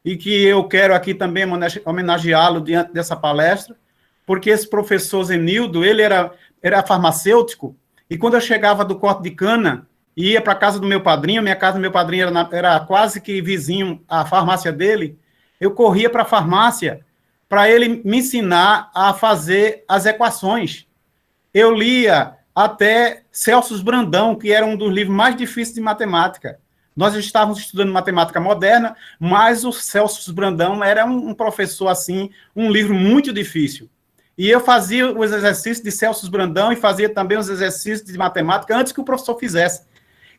e que eu quero aqui também homenageá-lo diante dessa palestra, porque esse professor Zenildo, ele era farmacêutico, e quando eu chegava do corte de cana e ia para a casa do meu padrinho, minha casa do meu padrinho era quase que vizinho à farmácia dele, eu corria para a farmácia para ele me ensinar a fazer as equações. Eu lia até Celso Brandão, que era um dos livros mais difíceis de matemática. Nós estávamos estudando matemática moderna, mas o Celso Brandão era um professor assim, um livro muito difícil. E eu fazia os exercícios de Celso Brandão e fazia também os exercícios de matemática antes que o professor fizesse.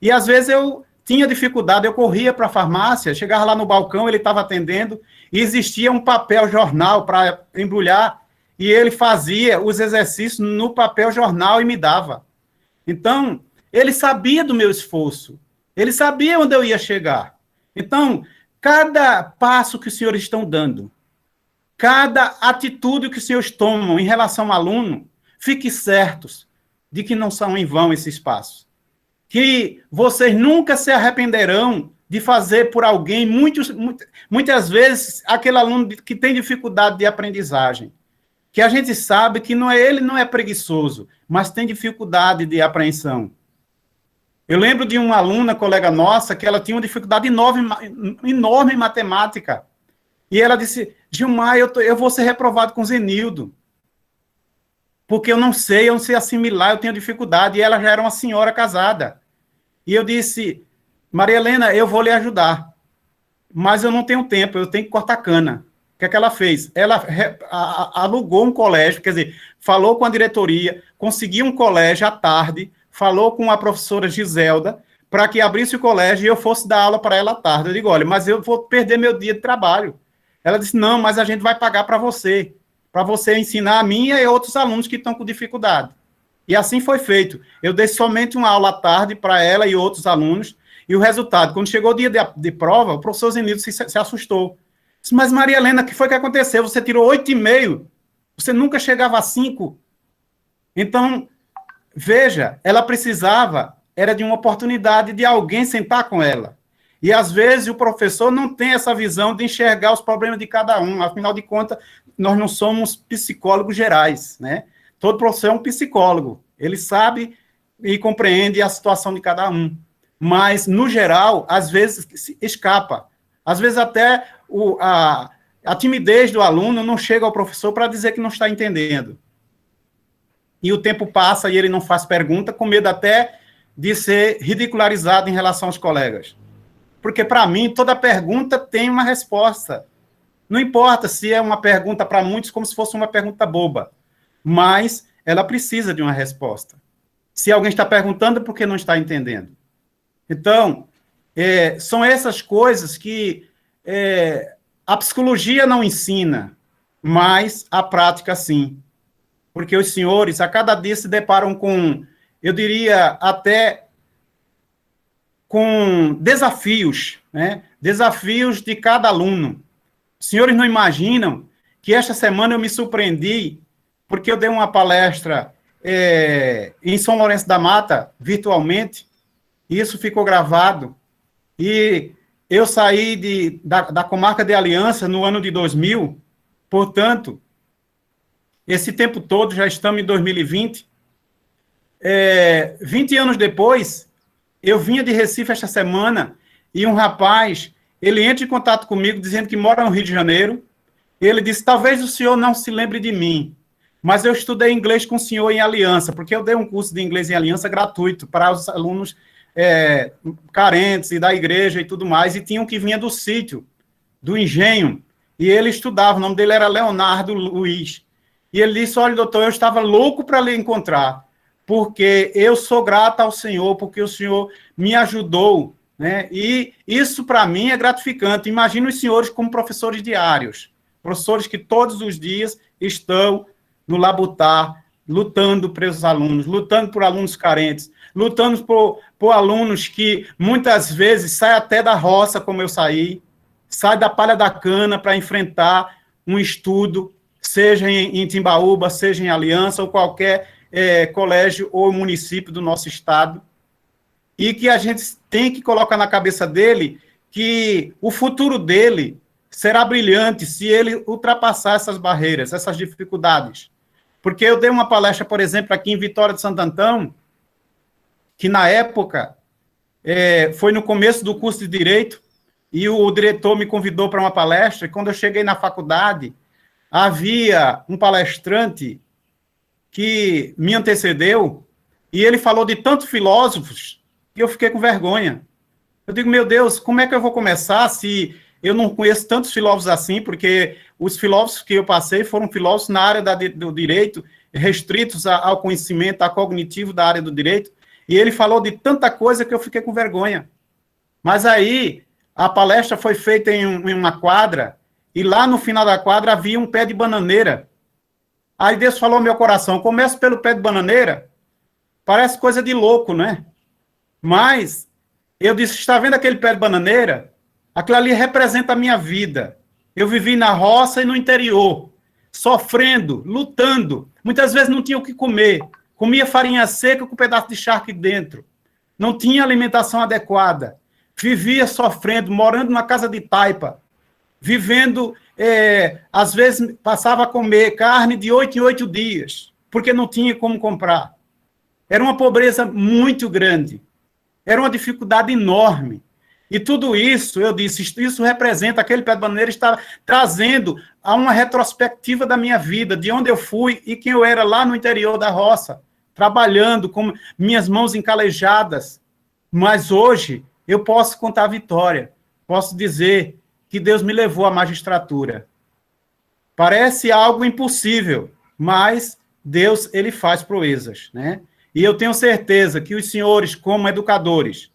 E às vezes eu tinha dificuldade, eu corria para a farmácia, chegava lá no balcão, ele estava atendendo, e existia um papel jornal para embrulhar, e ele fazia os exercícios no papel jornal e me dava. Então, ele sabia do meu esforço, ele sabia onde eu ia chegar. Então, cada passo que os senhores estão dando, cada atitude que os senhores tomam em relação ao aluno, fiquem certos de que não são em vão esses passos. Que vocês nunca se arrependerão de fazer por alguém, muitas vezes, aquele aluno que tem dificuldade de aprendizagem, que a gente sabe que ele não é preguiçoso, mas tem dificuldade de apreensão. Eu lembro de uma aluna, colega nossa, que ela tinha uma dificuldade enorme em matemática. E ela disse, Gilmar, eu vou ser reprovado com Zenildo, porque eu não sei assimilar, eu tenho dificuldade. E ela já era uma senhora casada. E eu disse, Maria Helena, eu vou lhe ajudar, mas eu não tenho tempo, eu tenho que cortar cana. O que é que ela fez? Ela alugou um colégio, quer dizer, falou com a diretoria, conseguiu um colégio à tarde, falou com a professora Giselda, para que abrisse o colégio e eu fosse dar aula para ela à tarde. Eu digo, olha, mas eu vou perder meu dia de trabalho. Ela disse, não, mas a gente vai pagar para você ensinar a mim e a outros alunos que estão com dificuldade. E assim foi feito. Eu dei somente uma aula à tarde para ela e outros alunos, e o resultado, quando chegou o dia de prova, o professor Zenildo se assustou. Disse, mas Maria Helena, o que foi que aconteceu? Você tirou 8,5, você nunca chegava a 5. Então, veja, ela precisava, era de uma oportunidade de alguém sentar com ela. E, às vezes, o professor não tem essa visão de enxergar os problemas de cada um. Afinal de contas, nós não somos psicólogos gerais, né? Todo professor é um psicólogo. Ele sabe e compreende a situação de cada um. Mas, no geral, às vezes escapa. Às vezes, até a timidez do aluno não chega ao professor para dizer que não está entendendo. E o tempo passa e ele não faz pergunta, com medo até de ser ridicularizado em relação aos colegas. Porque, para mim, toda pergunta tem uma resposta. Não importa se é uma pergunta para muitos como se fosse uma pergunta boba, mas ela precisa de uma resposta. Se alguém está perguntando, é porque não está entendendo. Então, são essas coisas que a psicologia não ensina, mas a prática sim. Porque os senhores, a cada dia, se deparam com, eu diria, até com desafios, né? Desafios de cada aluno. Os senhores não imaginam que esta semana eu me surpreendi, porque eu dei uma palestra em São Lourenço da Mata, virtualmente, e isso ficou gravado, e eu saí da comarca de Aliança no ano de 2000, portanto, esse tempo todo, já estamos em 2020, 20 anos depois, eu vinha de Recife esta semana, e um rapaz, ele entra em contato comigo, dizendo que mora no Rio de Janeiro, e ele disse, talvez o senhor não se lembre de mim, mas eu estudei inglês com o senhor em Aliança, porque eu dei um curso de inglês em Aliança gratuito para os alunos carentes e da igreja e tudo mais, e tinham que vinha do sítio, do engenho, e ele estudava, o nome dele era Leonardo Luiz, e ele disse, olha, doutor, eu estava louco para lhe encontrar, porque eu sou grato ao senhor, porque o senhor me ajudou, né? E isso, para mim, é gratificante. Imagina os senhores como professores diários, professores que todos os dias estão no labutar, lutando pelos alunos, lutando por alunos carentes, lutando por alunos que, muitas vezes, saem até da roça, como eu saí, saem da palha da cana para enfrentar um estudo, seja em Timbaúba, seja em Aliança, ou qualquer colégio ou município do nosso estado, e que a gente tem que colocar na cabeça dele que o futuro dele será brilhante se ele ultrapassar essas barreiras, essas dificuldades. Porque eu dei uma palestra, por exemplo, aqui em Vitória de Santo Antão, que na época foi no começo do curso de Direito, e o diretor me convidou para uma palestra, e quando eu cheguei na faculdade, havia um palestrante que me antecedeu, e ele falou de tantos filósofos, que eu fiquei com vergonha. Eu digo, meu Deus, como é que eu vou começar se eu não conheço tantos filósofos assim, porque os filósofos que eu passei foram filósofos na área do direito, restritos ao conhecimento, a cognitivo da área do direito, e ele falou de tanta coisa que eu fiquei com vergonha. Mas aí, a palestra foi feita em uma quadra, e lá no final da quadra havia um pé de bananeira. Aí Deus falou ao meu coração, começa pelo pé de bananeira, parece coisa de louco, né? Mas eu disse, está vendo aquele pé de bananeira? Aquilo ali representa a minha vida. Eu vivi na roça e no interior, sofrendo, lutando. Muitas vezes não tinha o que comer. Comia farinha seca com um pedaço de charque dentro. Não tinha alimentação adequada. Vivia sofrendo, morando na casa de taipa. Vivendo, às vezes, passava a comer carne de 8 em 8 dias, porque não tinha como comprar. Era uma pobreza muito grande. Era uma dificuldade enorme. E tudo isso, eu disse, isso representa, aquele pé de bananeira está trazendo a uma retrospectiva da minha vida, de onde eu fui e quem eu era lá no interior da roça, trabalhando com minhas mãos encalejadas. Mas hoje eu posso contar a vitória, posso dizer que Deus me levou à magistratura. Parece algo impossível, mas Deus, ele faz proezas, né? E eu tenho certeza que os senhores, como educadores,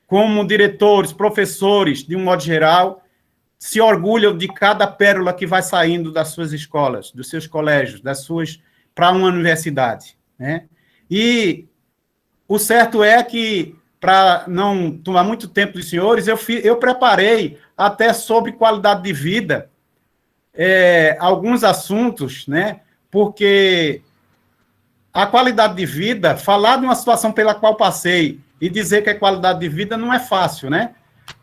como diretores, professores, de um modo geral, se orgulham de cada pérola que vai saindo das suas escolas, dos seus colégios, para uma universidade, né? E o certo é que, para não tomar muito tempo dos senhores, eu preparei até sobre qualidade de vida alguns assuntos, né? Porque a qualidade de vida, falar de uma situação pela qual passei e dizer que é qualidade de vida não é fácil, né?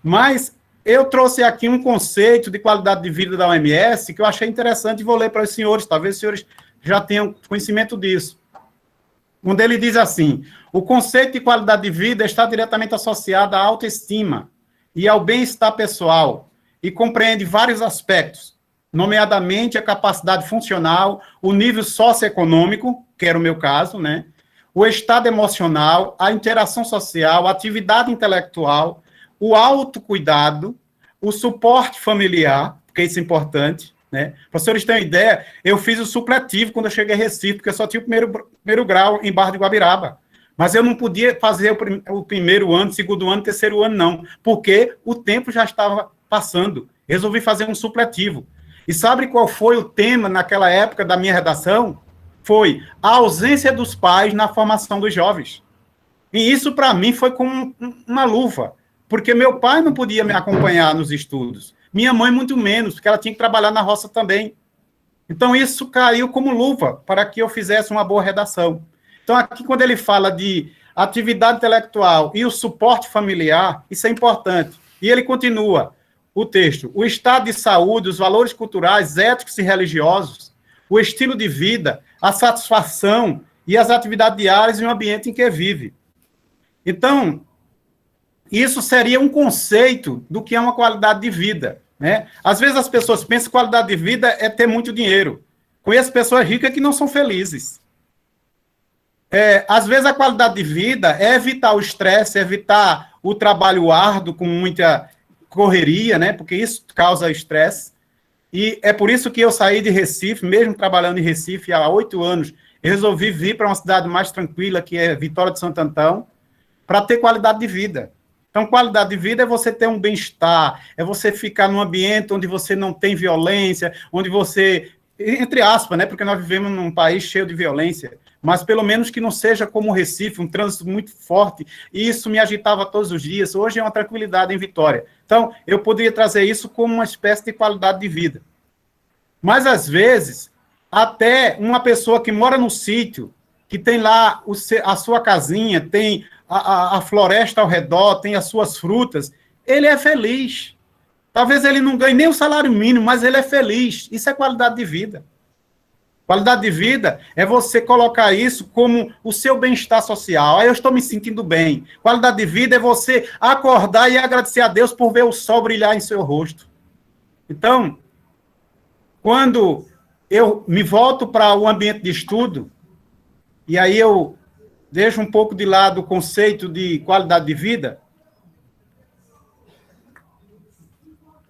Mas eu trouxe aqui um conceito de qualidade de vida da OMS que eu achei interessante e vou ler para os senhores, talvez os senhores já tenham conhecimento disso. Onde ele diz assim, o conceito de qualidade de vida está diretamente associado à autoestima e ao bem-estar pessoal e compreende vários aspectos, nomeadamente a capacidade funcional, o nível socioeconômico, que era o meu caso, né? O estado emocional, a interação social, a atividade intelectual, o autocuidado, o suporte familiar, porque isso é importante, né? Para os senhores terem uma ideia, eu fiz o supletivo quando eu cheguei a Recife, porque eu só tinha o primeiro grau em Barra de Guabiraba. Mas eu não podia fazer o primeiro ano, segundo ano, terceiro ano, não, porque o tempo já estava passando. Resolvi fazer um supletivo. E sabe qual foi o tema naquela época da minha redação? Foi a ausência dos pais na formação dos jovens. E isso, para mim, foi como uma luva, porque meu pai não podia me acompanhar nos estudos. Minha mãe, muito menos, porque ela tinha que trabalhar na roça também. Então, isso caiu como luva para que eu fizesse uma boa redação. Então, aqui, quando ele fala de atividade intelectual e o suporte familiar, isso é importante. E ele continua o texto. O estado de saúde, os valores culturais, éticos e religiosos, o estilo de vida, a satisfação e as atividades diárias em um ambiente em que vive. Então, isso seria um conceito do que é uma qualidade de vida, né? Às vezes as pessoas pensam que qualidade de vida é ter muito dinheiro. Conheço pessoas ricas que não são felizes. Às vezes a qualidade de vida é evitar o estresse, evitar o trabalho árduo com muita correria, né? Porque isso causa estresse. E é por isso que eu saí de Recife, mesmo trabalhando em Recife há 8 anos, eu resolvi vir para uma cidade mais tranquila, que é Vitória de Santo Antão, para ter qualidade de vida. Então, qualidade de vida é você ter um bem-estar, é você ficar num ambiente onde você não tem violência, onde você, entre aspas, né, porque nós vivemos num país cheio de violência, mas pelo menos que não seja como o Recife, um trânsito muito forte, e isso me agitava todos os dias. Hoje é uma tranquilidade em Vitória. Então, eu poderia trazer isso como uma espécie de qualidade de vida. Mas, às vezes, até uma pessoa que mora no sítio, que tem lá a sua casinha, tem a floresta ao redor, tem as suas frutas, ele é feliz, Talvez ele não ganhe nem o salário mínimo, mas ele é feliz. Isso é qualidade de vida. Qualidade de vida é você colocar isso como o seu bem-estar social. Aí eu estou me sentindo bem. Qualidade de vida é você acordar e agradecer a Deus por ver o sol brilhar em seu rosto. Então, quando eu me volto para o ambiente de estudo, e aí eu deixo um pouco de lado o conceito de qualidade de vida,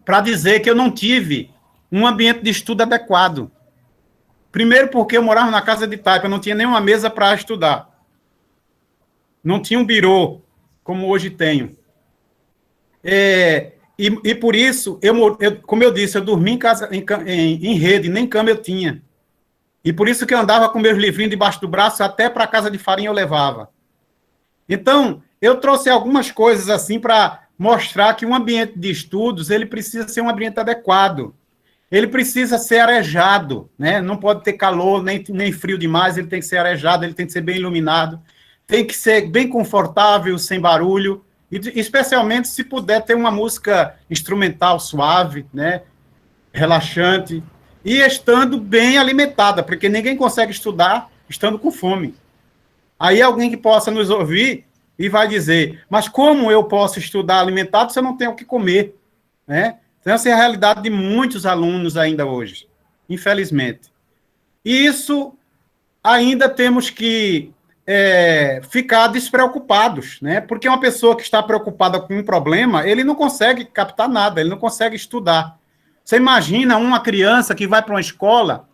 para dizer que eu não tive um ambiente de estudo adequado. Primeiro porque eu morava na casa de taipa, eu não tinha nenhuma mesa para estudar. Não tinha um birô, como hoje tenho. E por isso, como eu disse, eu dormia em casa, em rede, nem cama eu tinha. E por isso que eu andava com meus livrinhos debaixo do braço, até para a casa de farinha eu levava. Então, eu trouxe algumas coisas assim para mostrar que um ambiente de estudos, ele precisa ser um ambiente adequado. Ele precisa ser arejado, né? Não pode ter calor, nem frio demais, ele tem que ser arejado, ele tem que ser bem iluminado, tem que ser bem confortável, sem barulho, e especialmente se puder ter uma música instrumental suave, né? Relaxante, e estando bem alimentada, porque ninguém consegue estudar estando com fome. Aí alguém que possa nos ouvir e vai dizer, mas como eu posso estudar alimentado se eu não tenho o que comer, né? Então, essa é a realidade de muitos alunos ainda hoje, infelizmente. E isso ainda temos que ficar despreocupados, né? Porque uma pessoa que está preocupada com um problema, ele não consegue captar nada, ele não consegue estudar. Você imagina uma criança que vai para uma escola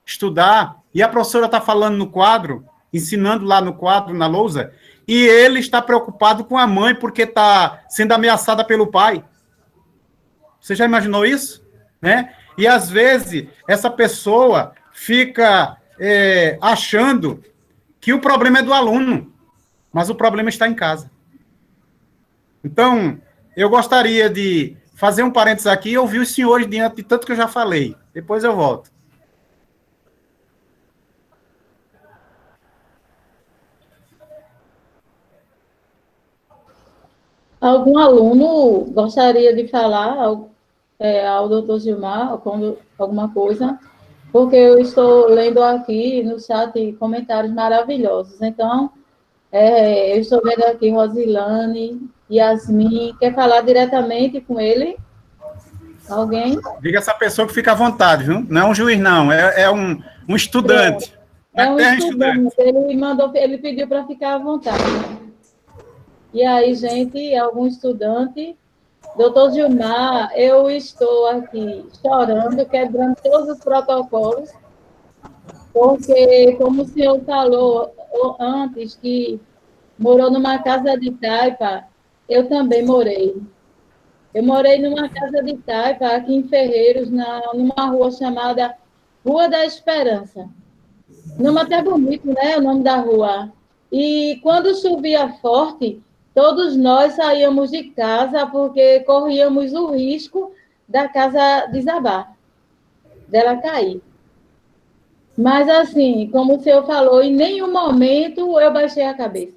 estudar e a professora está falando no quadro, ensinando lá no quadro, na lousa, e ele está preocupado com a mãe porque está sendo ameaçada pelo pai. Você já imaginou isso? Né? E, às vezes, essa pessoa fica achando que o problema é do aluno, mas o problema está em casa. Então, eu gostaria de fazer um parênteses aqui e ouvir os senhores diante de tanto que eu já falei. Depois eu volto. Algum aluno gostaria de falar ao doutor Gilmar alguma coisa? Porque eu estou lendo aqui no chat comentários maravilhosos. Então, eu estou vendo aqui Rosilane, Yasmin. Quer falar diretamente com ele? Alguém? Diga essa pessoa que fica à vontade, viu? Não é um juiz, não. É um estudante. É um estudante. Ele pediu para ficar à vontade. E aí, gente, algum estudante? Doutor Gilmar, eu estou aqui chorando, quebrando todos os protocolos, porque, como o senhor falou antes, que morou numa casa de taipa, eu também morei. Eu morei numa casa de taipa, aqui em Ferreiros, numa rua chamada Rua da Esperança. Nome até bonito, né? O nome da rua. E quando chovia forte, todos nós saíamos de casa porque corríamos o risco da casa desabar, dela cair. Mas, assim, como o senhor falou, em nenhum momento eu baixei a cabeça.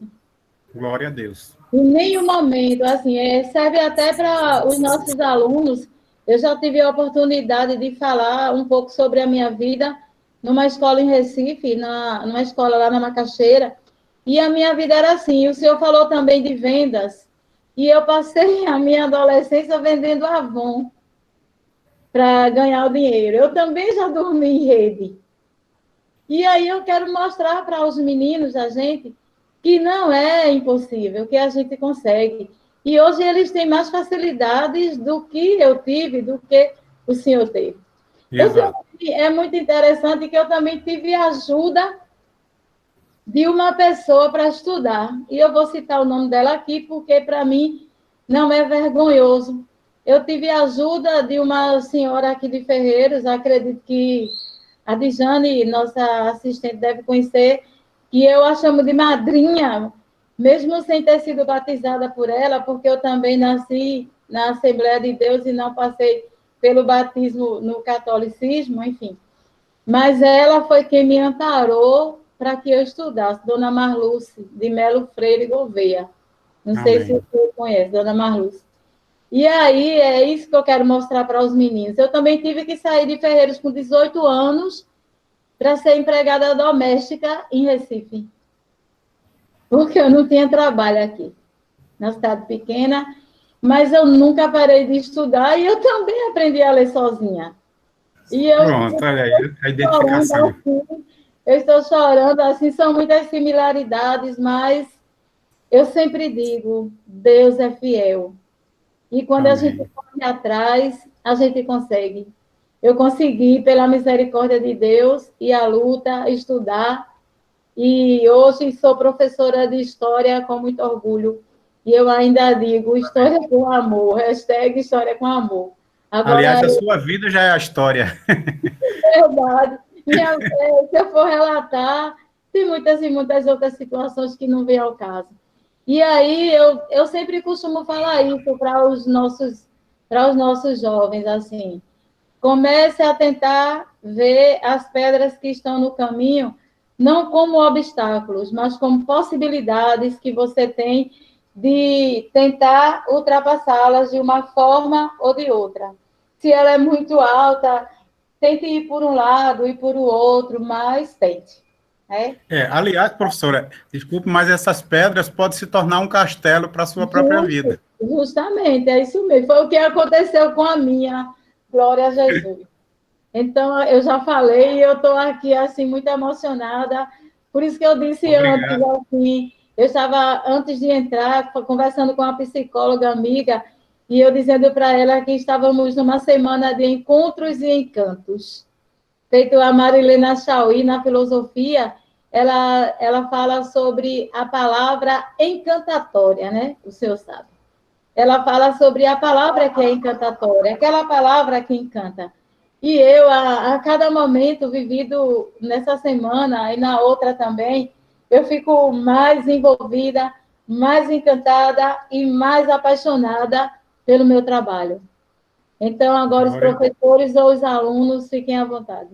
Glória a Deus. Em nenhum momento, assim, serve até para os nossos alunos. Eu já tive a oportunidade de falar um pouco sobre a minha vida numa escola em Recife, numa escola lá na Macaxeira, e a minha vida era assim. O senhor falou também de vendas, e eu passei a minha adolescência vendendo Avon para ganhar o dinheiro. Eu também já dormi em rede. E aí eu quero mostrar para os meninos, a gente, que não é impossível, que a gente consegue. E hoje eles têm mais facilidades do que eu tive, do que o senhor teve. É muito interessante que eu também tive ajuda de uma pessoa para estudar. E eu vou citar o nome dela aqui, porque, para mim, não é vergonhoso. Eu tive ajuda de uma senhora aqui de Ferreiros, acredito que a Dijane, nossa assistente, deve conhecer, que eu a chamo de madrinha, mesmo sem ter sido batizada por ela, porque eu também nasci na Assembleia de Deus e não passei pelo batismo no catolicismo, enfim. Mas ela foi quem me amparou para que eu estudasse, Dona Marluce, de Melo Freire Gouveia. Não sei se você conhece, Dona Marluce. E aí, é isso que eu quero mostrar para os meninos. Eu também tive que sair de Ferreiros com 18 anos para ser empregada doméstica em Recife, porque eu não tinha trabalho aqui, na cidade pequena, mas eu nunca parei de estudar e eu também aprendi a ler sozinha. E eu Pronto, olha aí, a chorando identificação. assim, eu estou chorando assim, são muitas similaridades, mas eu sempre digo, Deus é fiel. E quando a gente Amém. corre atrás, a gente consegue. Eu consegui, pela misericórdia de Deus e a luta, estudar. E hoje sou professora de História com muito orgulho. E eu ainda digo, História com amor, hashtag História com amor. Agora, Aliás, a sua vida já é a história. é verdade, se eu for relatar, tem muitas e muitas outras situações que não vêm ao caso. E aí eu sempre costumo falar isso para os nossos jovens, assim, comece a tentar ver as pedras que estão no caminho, não como obstáculos, mas como possibilidades que você tem de tentar ultrapassá-las de uma forma ou de outra. Se ela é muito alta, tente ir por um lado e por o outro, mas tente. Né? Aliás, professora, desculpe, mas essas pedras podem se tornar um castelo para a sua própria vida. Justamente, é isso mesmo. Foi o que aconteceu com a minha, glória a Jesus. Então, eu já falei e eu estou aqui, assim, muito emocionada. Por isso que eu disse antes, Obrigado. assim, eu estava, antes de entrar, conversando com uma psicóloga amiga, e eu dizendo para ela que estávamos numa semana de encontros e encantos. Feito a Marilena Chauí, na filosofia, ela fala sobre a palavra encantatória, né? O senhor sabe. Ela fala sobre a palavra que é encantatória, aquela palavra que encanta. E eu, a cada momento vivido nessa semana e na outra também, eu fico mais envolvida, mais encantada e mais apaixonada pelo meu trabalho. Então, agora os Glória a Deus. professores ou os alunos fiquem à vontade.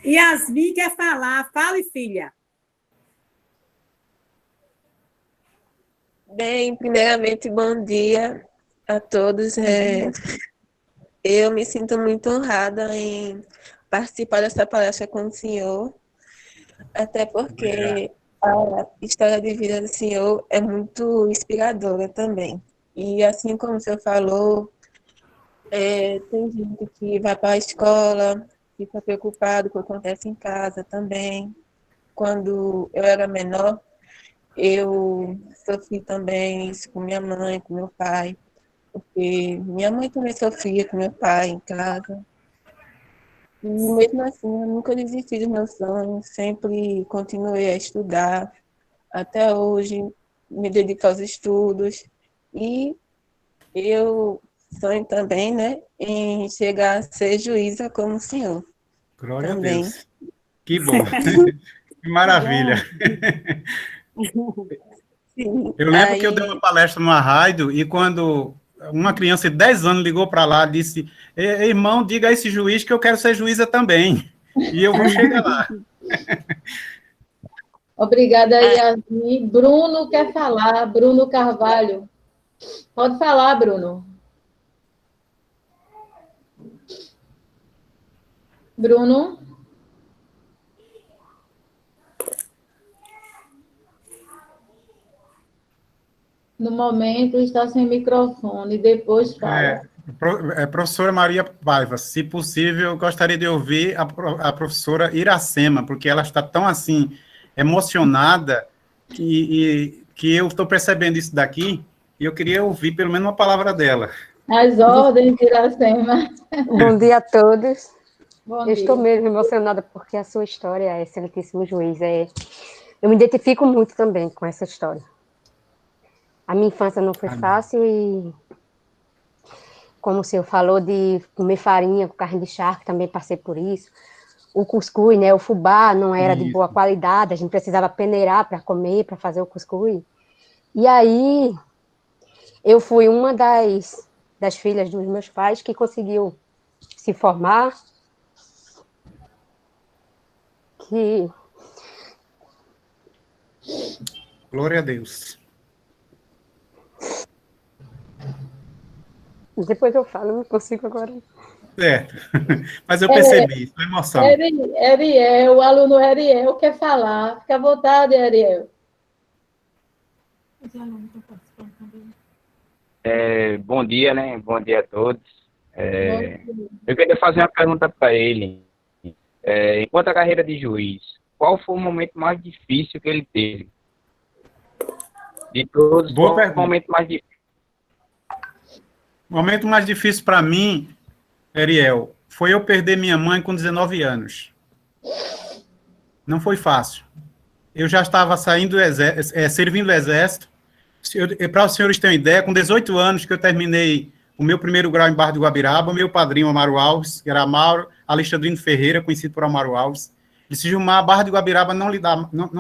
Yasmin quer falar. Fale, filha. Bem, primeiramente, bom dia a todos. Eu me sinto muito honrada em participar dessa palestra com o senhor, até Obrigado. porque a história de vida do senhor é muito inspiradora também. E assim como o senhor falou, tem gente que vai para a escola, fica preocupado com o que acontece em casa também. Quando eu era menor, eu sofri também isso com minha mãe, com meu pai, porque minha mãe também sofria com meu pai em casa. E mesmo assim, eu nunca desisti dos meus sonhos, sempre continuei a estudar. Até hoje, me dedico aos estudos. E eu sonho também, né, em chegar a ser juíza como o senhor Glória a também. Deus. Que bom. Que maravilha. Sim, Eu lembro que eu dei uma aí, palestra numa rádio e quando uma criança de 10 anos ligou para lá e disse: Irmão, diga a esse juiz que eu quero ser juíza também. E eu vou chegar lá. Obrigada, aí Yasmin. Bruno quer falar, Bruno Carvalho. Pode falar, Bruno. Bruno? No momento está sem microfone, depois fala. Professora Maria Paiva, se possível, eu gostaria de ouvir a professora Iracema, porque ela está tão assim emocionada que eu estou percebendo isso daqui e eu queria ouvir pelo menos uma palavra dela. As ordens de Iracema. Bom dia a todos. Bom Eu estou dia. mesmo emocionada porque a sua história, excelentíssimo juiz, eu me identifico muito também com essa história. A minha infância não foi fácil e, como o senhor falou, de comer farinha com carne de charque, também passei por isso. O cuscuz, né, o fubá não era de boa Isso. qualidade, a gente precisava peneirar para comer, para fazer o cuscuz. E aí, eu fui uma das filhas dos meus pais que conseguiu se formar, que Glória a Deus. Depois eu falo, não consigo agora. Certo. Mas eu percebi, foi emoção. Ariel, o aluno Ariel quer falar. Fica à vontade, Ariel. Bom dia, né? Bom dia a todos. Eu queria fazer uma pergunta para ele. Enquanto a carreira de juiz, qual foi o momento mais difícil que ele teve? De todos, Boa qual foi o pergunta. momento mais difícil? O momento mais difícil para mim, Ariel, foi eu perder minha mãe com 19 anos. Não foi fácil. Eu já estava saindo do exército, servindo o exército. Para os senhores terem ideia, com 18 anos que eu terminei o meu primeiro grau em Barra do Guabiraba, o meu padrinho, Amaro Alves, que era Amaro Alexandrino Ferreira, conhecido por Amaro Alves, disse: Gilmar, a Barra do Guabiraba não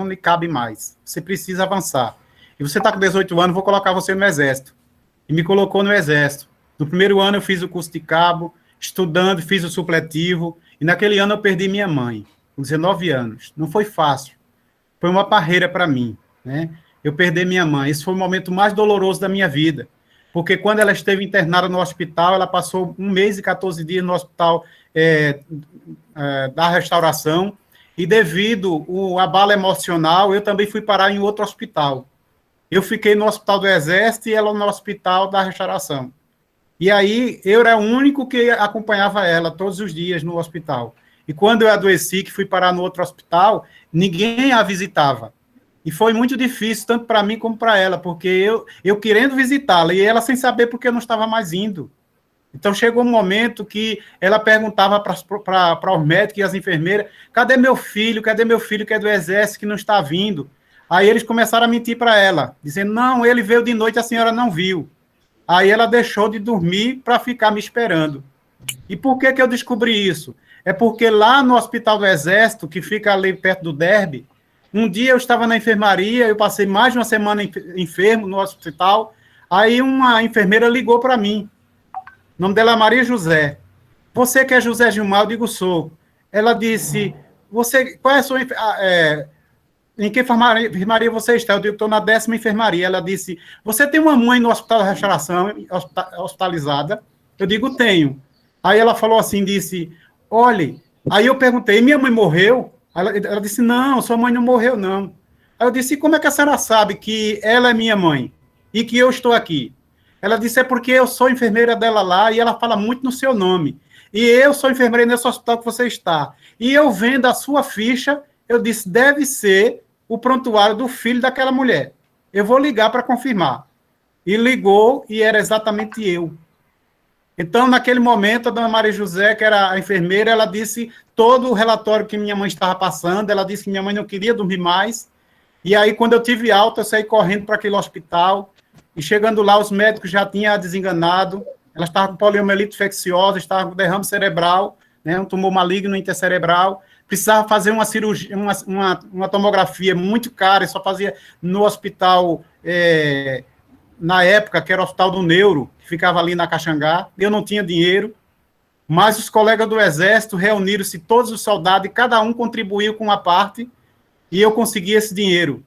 lhe cabe mais. Você precisa avançar. E você está com 18 anos, vou colocar você no exército. E me colocou no exército. No primeiro ano eu fiz o curso de cabo, estudando, fiz o supletivo, e naquele ano eu perdi minha mãe, com 19 anos. Não foi fácil. Foi uma barreira para mim, né? Eu perdi minha mãe. Esse foi o momento mais doloroso da minha vida, porque quando ela esteve internada no hospital, ela passou 1 mês e 14 dias no hospital da restauração, e devido ao abalo emocional, eu também fui parar em outro hospital. Eu fiquei no hospital do Exército e ela no hospital da restauração. E aí, eu era o único que acompanhava ela todos os dias no hospital. E quando eu adoeci, que fui parar no outro hospital, ninguém a visitava. E foi muito difícil, tanto para mim como para ela, porque eu querendo visitá-la, e ela sem saber porque eu não estava mais indo. Então, chegou um momento que ela perguntava para os médicos e as enfermeiras: cadê meu filho que é do Exército, que não está vindo? Aí eles começaram a mentir para ela, dizendo: não, ele veio de noite, a senhora não viu. Aí ela deixou de dormir para ficar me esperando. E por que eu descobri isso? É porque lá no Hospital do Exército, que fica ali perto do Derby, um dia eu estava na enfermaria, eu passei mais de uma semana enfermo no hospital, aí uma enfermeira ligou para mim. O nome dela é Maria José. Você que é José Gilmar? Eu digo: sou. Ela disse: qual é a sua... em que enfermaria você está? Eu digo: estou na 10ª enfermaria. Ela disse: você tem uma mãe no Hospital da Restauração, hospitalizada? Eu digo: tenho. Aí ela falou assim, disse: olhe. Aí eu perguntei: minha mãe morreu? Ela disse: não, sua mãe não morreu, não. Aí eu disse: como é que a senhora sabe que ela é minha mãe e que eu estou aqui? Ela disse: é porque eu sou enfermeira dela lá e ela fala muito no seu nome. E eu sou enfermeira nesse hospital que você está. E eu vendo a sua ficha, eu disse: deve ser o prontuário do filho daquela mulher. Eu vou ligar para confirmar. E ligou, e era exatamente eu. Então, naquele momento, a dona Maria José, que era a enfermeira, ela disse todo o relatório que minha mãe estava passando, ela disse que minha mãe não queria dormir mais, e aí, quando eu tive alta, eu saí correndo para aquele hospital, e chegando lá, os médicos já tinham a desenganado, ela estava com poliomielite infecciosa, estava com derrame cerebral, né, um tumor maligno intercerebral, precisava fazer uma cirurgia, uma tomografia muito cara, e só fazia no hospital, na época, que era o Hospital do Neuro, que ficava ali na Caxangá. Eu não tinha dinheiro, mas os colegas do Exército reuniram-se, todos os soldados, e cada um contribuiu com uma parte, e eu consegui esse dinheiro.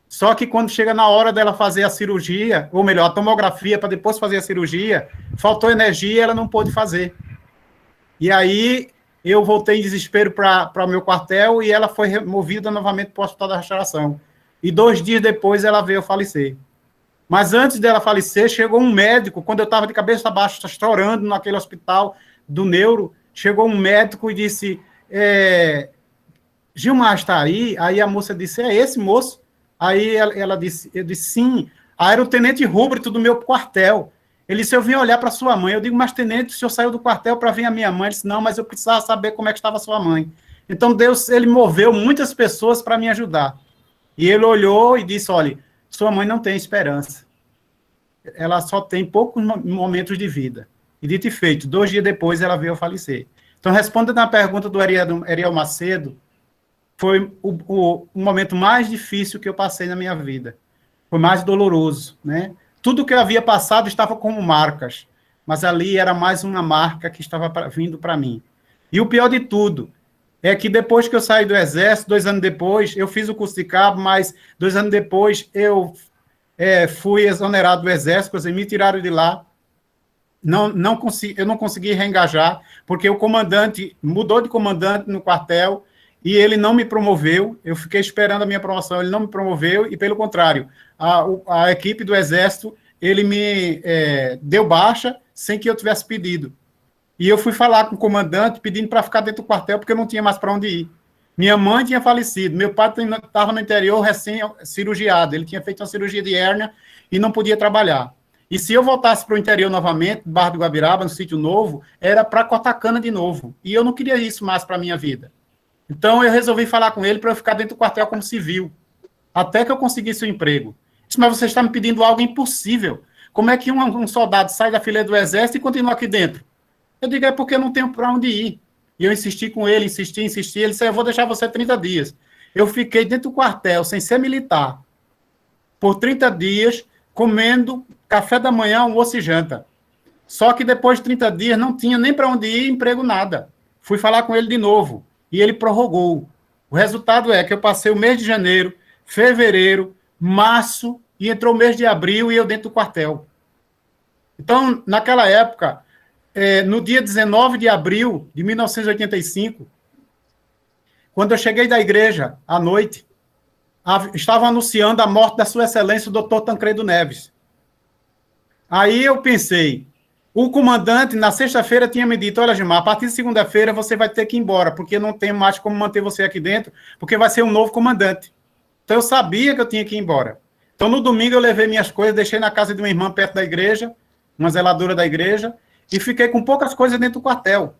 Só que quando chega na hora dela fazer a cirurgia, ou melhor, a tomografia, para depois fazer a cirurgia, faltou energia e ela não pôde fazer. E aí eu voltei em desespero para o meu quartel e ela foi removida novamente para o Hospital da Restauração. E 2 dias depois ela veio a falecer. Mas antes dela falecer, chegou um médico, quando eu estava de cabeça baixa, chorando naquele hospital do Neuro, chegou um médico e disse: Gilmar está aí? Aí a moça disse: é esse moço? Aí ela disse, eu disse: sim. Aí era o tenente Rúbrito do meu quartel. Ele disse: eu vim olhar para sua mãe. Eu digo: mas tenente, o senhor saiu do quartel para vir a minha mãe? Ele disse: não, mas eu precisava saber como é que estava a sua mãe. Então Deus, ele moveu muitas pessoas para me ajudar. E ele olhou e disse: olha, sua mãe não tem esperança. Ela só tem poucos momentos de vida. E dito e feito, 2 dias depois ela veio a falecer. Então, respondendo à pergunta do Ariel Macedo, foi o momento mais difícil que eu passei na minha vida. Foi mais doloroso, né? Tudo que eu havia passado estava como marcas, mas ali era mais uma marca que estava vindo para mim. E o pior de tudo, é que depois que eu saí do Exército, 2 anos depois, eu fiz o curso de cabo, mas 2 anos depois eu fui exonerado do Exército, me tiraram de lá. Eu não consegui reengajar, porque o comandante mudou de comandante no quartel e ele não me promoveu. Eu fiquei esperando a minha promoção, ele não me promoveu e, pelo contrário, a equipe do Exército, ele me deu baixa sem que eu tivesse pedido. E eu fui falar com o comandante pedindo para ficar dentro do quartel, porque eu não tinha mais para onde ir. Minha mãe tinha falecido, meu pai estava no interior recém-cirurgiado, ele tinha feito uma cirurgia de hérnia e não podia trabalhar. E se eu voltasse para o interior novamente, Barra do Guabiraba, no sítio novo, era para cortar cana de novo. E eu não queria isso mais para a minha vida. Então, eu resolvi falar com ele para eu ficar dentro do quartel como civil, até que eu conseguisse o emprego. Disse, mas você está me pedindo algo impossível. Como é que um soldado sai da fileira do Exército e continua aqui dentro? Eu digo, é porque eu não tenho para onde ir. E eu insisti com ele, insisti. Ele disse, eu vou deixar você 30 dias. Eu fiquei dentro do quartel, sem ser militar, por 30 dias, comendo café da manhã, almoço e janta. Só que depois de 30 dias não tinha nem para onde ir, emprego, nada. Fui falar com ele de novo e ele prorrogou. O resultado é que eu passei o mês de janeiro, fevereiro, março e entrou o mês de abril e eu dentro do quartel. Então, naquela época, no dia 19 de abril de 1985, quando eu cheguei da igreja à noite, estavam anunciando a morte da Sua Excelência, o doutor Tancredo Neves. Aí eu pensei, o comandante, na sexta-feira, tinha me dito, olha, Gilmar, a partir de segunda-feira você vai ter que ir embora, porque não tem mais como manter você aqui dentro, porque vai ser um novo comandante. Então eu sabia que eu tinha que ir embora. Então no domingo eu levei minhas coisas, deixei na casa de uma irmã perto da igreja, uma zeladora da igreja, e fiquei com poucas coisas dentro do quartel.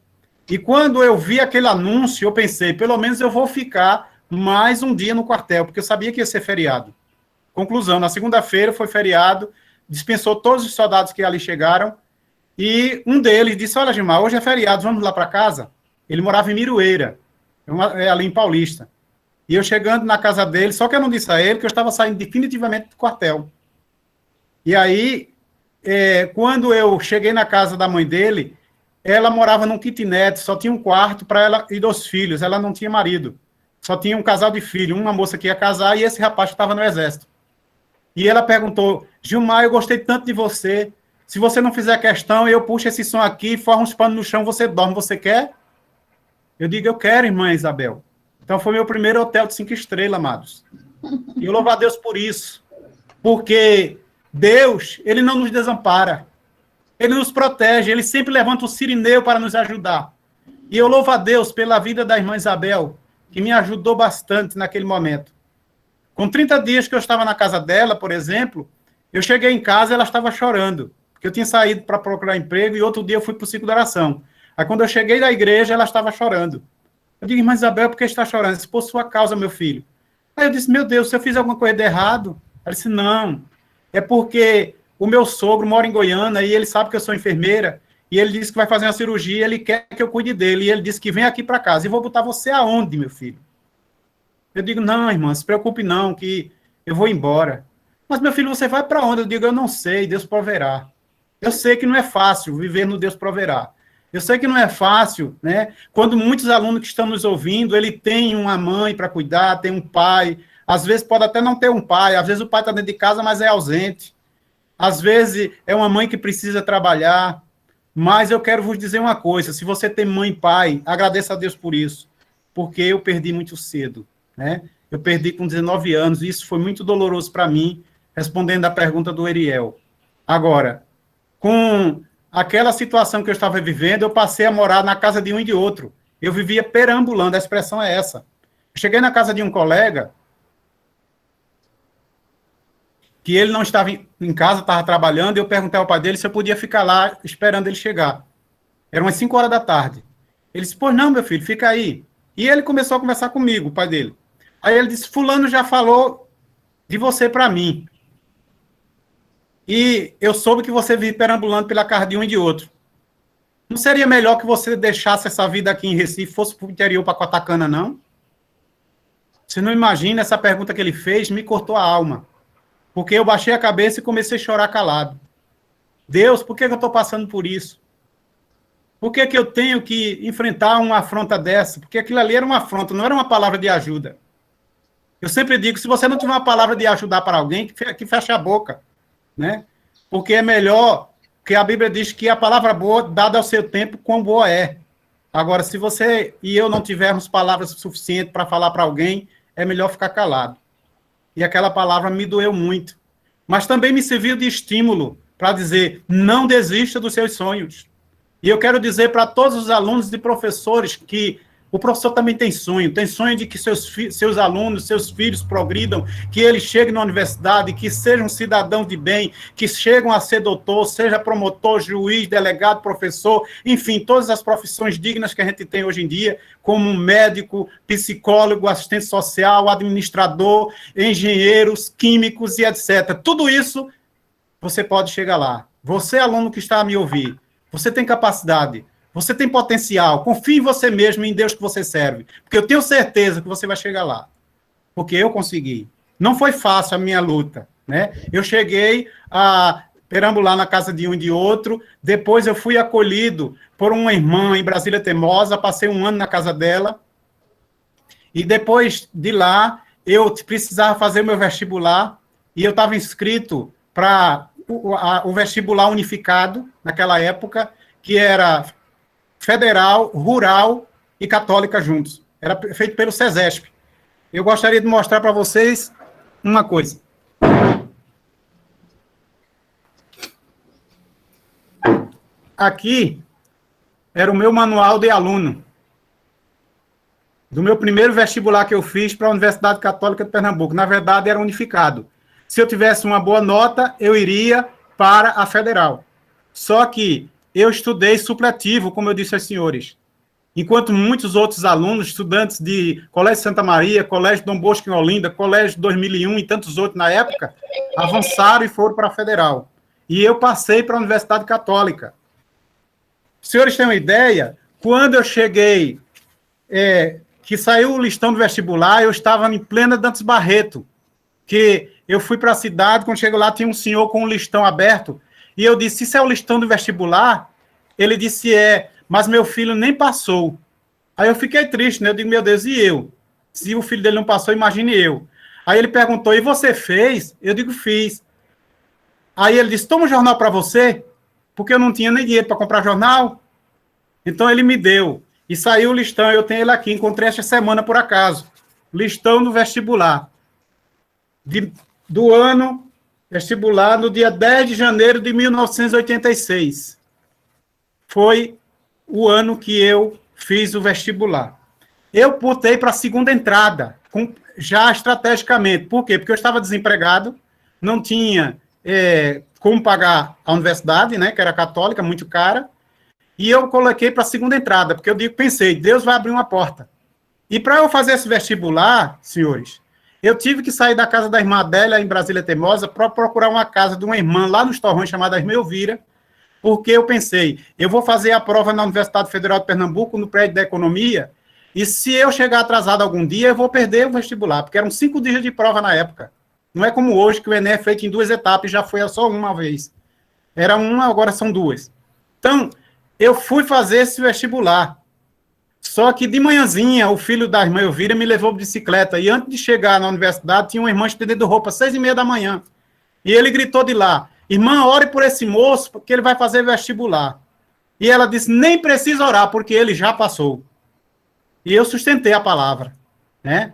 E quando eu vi aquele anúncio, eu pensei, pelo menos eu vou ficar mais um dia no quartel, porque eu sabia que ia ser feriado. Conclusão, na segunda-feira foi feriado, dispensou todos os soldados que ali chegaram, e um deles disse, olha, Gilmar, hoje é feriado, vamos lá para casa? Ele morava em Miroeira, ali em Paulista. E eu chegando na casa dele, só que eu não disse a ele que eu estava saindo definitivamente do quartel. E aí, quando eu cheguei na casa da mãe dele, ela morava num kitnet, só tinha um quarto para ela e 2 filhos, ela não tinha marido. Só tinha um casal de filhos, uma moça que ia casar e esse rapaz que estava no Exército. E ela perguntou, Gilmar, eu gostei tanto de você, se você não fizer questão, eu puxo esse som aqui, forro uns panos no chão, você dorme, você quer? Eu digo, eu quero, irmã Isabel. Então foi meu primeiro hotel de 5 estrelas, amados. E eu louvo a Deus por isso. Porque Deus, Ele não nos desampara. Ele nos protege, Ele sempre levanta o sirineu para nos ajudar. E eu louvo a Deus pela vida da irmã Isabel, que me ajudou bastante naquele momento. Com 30 dias que eu estava na casa dela, por exemplo, eu cheguei em casa e ela estava chorando, porque eu tinha saído para procurar emprego e outro dia eu fui para o ciclo de oração. Aí quando eu cheguei da igreja, ela estava chorando. Eu digo, irmã Isabel, por que está chorando? Ela disse, por sua causa, meu filho. Aí eu disse, meu Deus, se eu fiz alguma coisa de errado? Ela disse, não, é porque o meu sogro mora em Goiânia e ele sabe que eu sou enfermeira e ele disse que vai fazer uma cirurgia, ele quer que eu cuide dele e ele disse que vem aqui para casa. E vou botar você aonde, meu filho? Eu digo, não, irmã, se preocupe não, que eu vou embora. Mas, meu filho, você vai para onde? Eu digo, eu não sei, Deus proverá. Eu sei que não é fácil viver no Deus proverá. Eu sei que não é fácil, né? Quando muitos alunos que estão nos ouvindo, ele tem uma mãe para cuidar, tem um pai, às vezes pode até não ter um pai, às vezes o pai está dentro de casa, mas é ausente. Às vezes é uma mãe que precisa trabalhar, mas eu quero vos dizer uma coisa, se você tem mãe e pai, agradeça a Deus por isso, porque eu perdi muito cedo, né? Eu perdi com 19 anos, e isso foi muito doloroso para mim, respondendo à pergunta do Eriel. Agora, com aquela situação que eu estava vivendo, eu passei a morar na casa de um e de outro. Eu vivia perambulando, a expressão é essa. Eu cheguei na casa de um colega, que ele não estava em casa, estava trabalhando, e eu perguntei ao pai dele se eu podia ficar lá esperando ele chegar. Eram umas 5 horas da tarde. Ele disse, pois não, meu filho, fica aí. E ele começou a conversar comigo, o pai dele. Aí ele disse, fulano já falou de você para mim. E eu soube que você vive perambulando pela casa de um e de outro. Não seria melhor que você deixasse essa vida aqui em Recife, fosse para o interior, para Cotacana, não? Você não imagina, essa pergunta que ele fez me cortou a alma. Porque eu baixei a cabeça e comecei a chorar calado. Deus, por que eu estou passando por isso? Por que que eu tenho que enfrentar uma afronta dessa? Porque aquilo ali era uma afronta, não era uma palavra de ajuda. Eu sempre digo, se você não tiver uma palavra de ajudar para alguém, que feche a boca, né? Porque é melhor, que a Bíblia diz que a palavra boa, dada ao seu tempo, quão boa é. Agora, se você e eu não tivermos palavras suficientes para falar para alguém, é melhor ficar calado. E aquela palavra me doeu muito. Mas também me serviu de estímulo para dizer, não desista dos seus sonhos. E eu quero dizer para todos os alunos e professores que o professor também tem sonho de que seus alunos, seus filhos progridam, que eles cheguem na universidade, que sejam cidadãos de bem, que chegam a ser doutor, seja promotor, juiz, delegado, professor, enfim, todas as profissões dignas que a gente tem hoje em dia, como médico, psicólogo, assistente social, administrador, engenheiros, químicos e etc. Tudo isso, você pode chegar lá. Você, aluno que está a me ouvir, você tem capacidade, você tem potencial, confie em você mesmo e em Deus que você serve, porque eu tenho certeza que você vai chegar lá, porque eu consegui. Não foi fácil a minha luta, né? Eu cheguei a perambular na casa de um e de outro, depois eu fui acolhido por uma irmã em Brasília Teimosa, passei um ano na casa dela, e depois de lá, eu precisava fazer o meu vestibular, e eu estava inscrito para o vestibular unificado, naquela época, que era federal, rural e católica juntos. Era feito pelo SESESP. Eu gostaria de mostrar para vocês uma coisa. Aqui era o meu manual de aluno, do meu primeiro vestibular que eu fiz para a Universidade Católica de Pernambuco. Na verdade, era unificado. Se eu tivesse uma boa nota, eu iria para a federal. Só que eu estudei supletivo, como eu disse aos senhores. Enquanto muitos outros alunos, estudantes de Colégio Santa Maria, Colégio Dom Bosco em Olinda, Colégio 2001 e tantos outros na época, avançaram e foram para a federal. E eu passei para a Universidade Católica. Os senhores têm uma ideia? Quando eu cheguei, que saiu o listão do vestibular, eu estava em plena Dantas Barreto, que eu fui para a cidade, quando chego lá, tinha um senhor com um listão aberto, e eu disse, isso é o listão do vestibular? Ele disse, mas meu filho nem passou. Aí eu fiquei triste, né? Eu digo, meu Deus, e eu? Se o filho dele não passou, imagine eu. Aí ele perguntou, e você fez? Eu digo, fiz. Aí ele disse, toma um jornal para você, porque eu não tinha nem dinheiro para comprar jornal. Então ele me deu. E saiu o listão, eu tenho ele aqui, encontrei esta semana por acaso. Listão do vestibular. Do ano vestibular, no dia 10 de janeiro de 1986. Foi o ano que eu fiz o vestibular. Eu botei para a segunda entrada, já estrategicamente. Por quê? Porque eu estava desempregado, não tinha como pagar a universidade, né, que era católica, muito cara, e eu coloquei para a segunda entrada, porque eu pensei, Deus vai abrir uma porta. E para eu fazer esse vestibular, senhores, eu tive que sair da casa da irmã Adélia, em Brasília Teimosa, para procurar uma casa de uma irmã lá nos Torrões, chamada Irmã Elvira, porque eu pensei, eu vou fazer a prova na Universidade Federal de Pernambuco, no prédio da Economia, e se eu chegar atrasado algum dia, eu vou perder o vestibular, porque eram 5 dias de prova na época. Não é como hoje, que o Enem é feito em 2 etapas, e já foi só uma vez. Era uma, agora são 2. Então, eu fui fazer esse vestibular. Só que de manhãzinha, o filho da irmã Elvira me levou de bicicleta, e antes de chegar na universidade, tinha uma irmã estendendo roupa, 6h30 da manhã. E ele gritou de lá, irmã, ore por esse moço, porque ele vai fazer vestibular. E ela disse, nem precisa orar, porque ele já passou. E eu sustentei a palavra, né?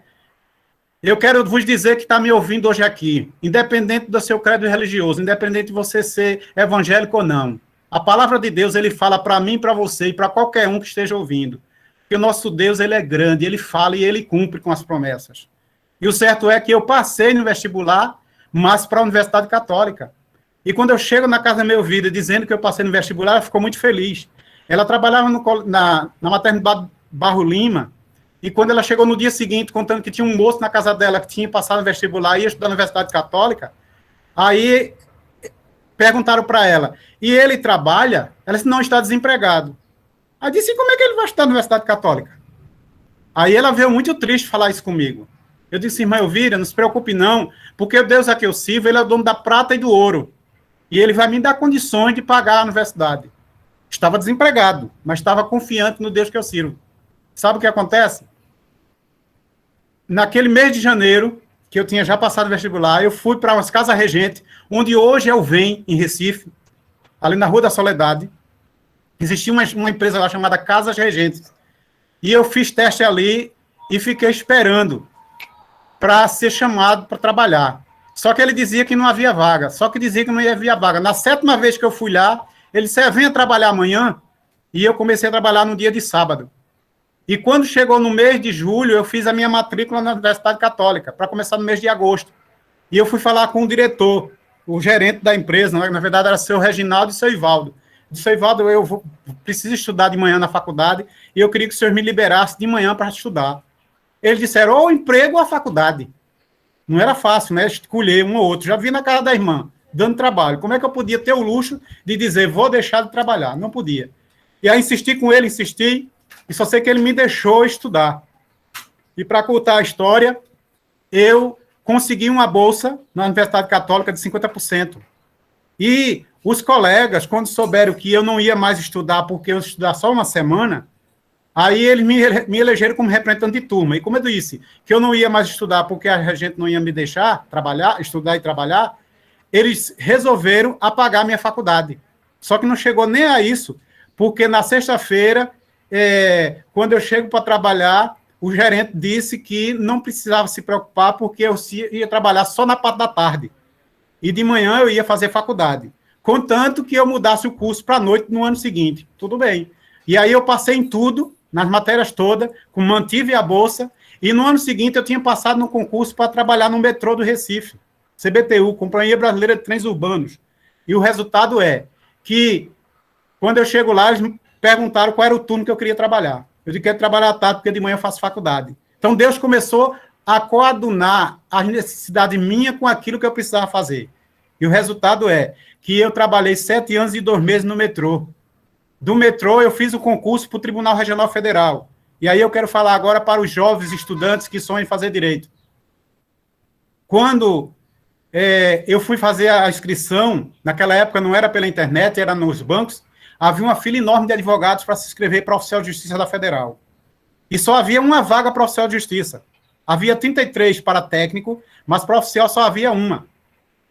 Eu quero vos dizer que está me ouvindo hoje aqui, independente do seu credo religioso, independente de você ser evangélico ou não, a palavra de Deus, ele fala para mim, para você e para qualquer um que esteja ouvindo. Porque o nosso Deus, ele é grande, ele fala e ele cumpre com as promessas. E o certo é que eu passei no vestibular, mas para a Universidade Católica. E quando eu chego na casa da minha vida dizendo que eu passei no vestibular, ela ficou muito feliz. Ela trabalhava na maternidade Barro Lima, e quando ela chegou no dia seguinte, contando que tinha um moço na casa dela que tinha passado no vestibular e ia estudar na Universidade Católica, aí perguntaram para ela, e ele trabalha? Ela disse, não, está desempregado. Aí disse, e como é que ele vai estudar na Universidade Católica? Aí ela veio muito triste falar isso comigo. Eu disse, irmã Elvira, não se preocupe não, porque o Deus a que eu sirvo, ele é o dono da prata e do ouro. E ele vai me dar condições de pagar a universidade. Estava desempregado, mas estava confiante no Deus que eu sirvo. Sabe o que acontece? Naquele mês de janeiro, que eu tinha já passado o vestibular, eu fui para as Casa Regente, onde hoje é o VEM, em Recife, ali na Rua da Soledade. Existia uma empresa lá chamada Casas Regentes. E eu fiz teste ali e fiquei esperando para ser chamado para trabalhar. Só que ele dizia que não havia vaga. Só que dizia que não havia vaga. Na 7ª vez que eu fui lá, ele disse, venha trabalhar amanhã. E eu comecei a trabalhar no dia de sábado. E quando chegou no mês de julho, eu fiz a minha matrícula na Universidade Católica, para começar no mês de agosto. E eu fui falar com o diretor, o gerente da empresa, na verdade era seu Reginaldo e seu Ivaldo. Disse, Ivaldo, preciso estudar de manhã na faculdade, e eu queria que o senhor me liberasse de manhã para estudar. Eles disseram, ou o emprego ou a faculdade. Não era fácil, né, escolher um ou outro. Já vi na casa da irmã, dando trabalho. Como é que eu podia ter o luxo de dizer, vou deixar de trabalhar? Não podia. E aí insisti com ele, e só sei que ele me deixou estudar. E para contar a história, eu consegui uma bolsa na Universidade Católica de 50%. E os colegas, quando souberam que eu não ia mais estudar, porque eu ia estudar só uma semana, aí eles me elegeram como representante de turma. E como eu disse, que eu não ia mais estudar porque a gente não ia me deixar trabalhar, estudar e trabalhar, eles resolveram apagar minha faculdade. Só que não chegou nem a isso, porque na sexta-feira, quando eu chego para trabalhar, o gerente disse que não precisava se preocupar, porque eu ia trabalhar só na parte da tarde. E de manhã eu ia fazer faculdade. Contanto que eu mudasse o curso para a noite no ano seguinte. Tudo bem. E aí eu passei em tudo, nas matérias todas, mantive a bolsa, e no ano seguinte eu tinha passado no concurso para trabalhar no metrô do Recife, CBTU, Companhia Brasileira de Trens Urbanos. E o resultado é que, quando eu chego lá, eles me perguntaram qual era o turno que eu queria trabalhar. Eu disse que quero trabalhar à tarde, porque de manhã eu faço faculdade. Então, Deus começou a coadunar a necessidade minha com aquilo que eu precisava fazer. E o resultado é que eu trabalhei 7 anos e 2 meses no metrô. Do metrô, eu fiz o concurso para o Tribunal Regional Federal. E aí eu quero falar agora para os jovens estudantes que sonham em fazer direito. Quando eu fui fazer a inscrição, naquela época não era pela internet, era nos bancos, havia uma fila enorme de advogados para se inscrever para oficial de justiça da Federal. E só havia uma vaga para oficial de justiça. Havia 33 para técnico, mas para oficial só havia uma.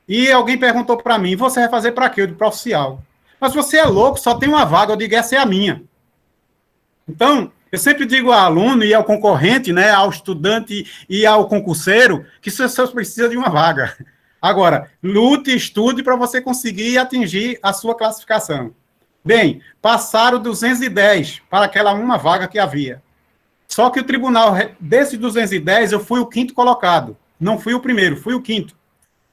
E alguém perguntou para mim, você vai fazer para quê? Eu digo, para oficial. Mas você é louco, só tem uma vaga. Eu digo, essa é a minha. Então, eu sempre digo ao aluno e ao concorrente, né, ao estudante e ao concurseiro, que você só precisa de uma vaga. Agora, lute e estude para você conseguir atingir a sua classificação. Bem, passaram 210 para aquela uma vaga que havia. Só que o tribunal, desses 210, eu fui o 5º colocado. Não fui o primeiro, fui o 5º.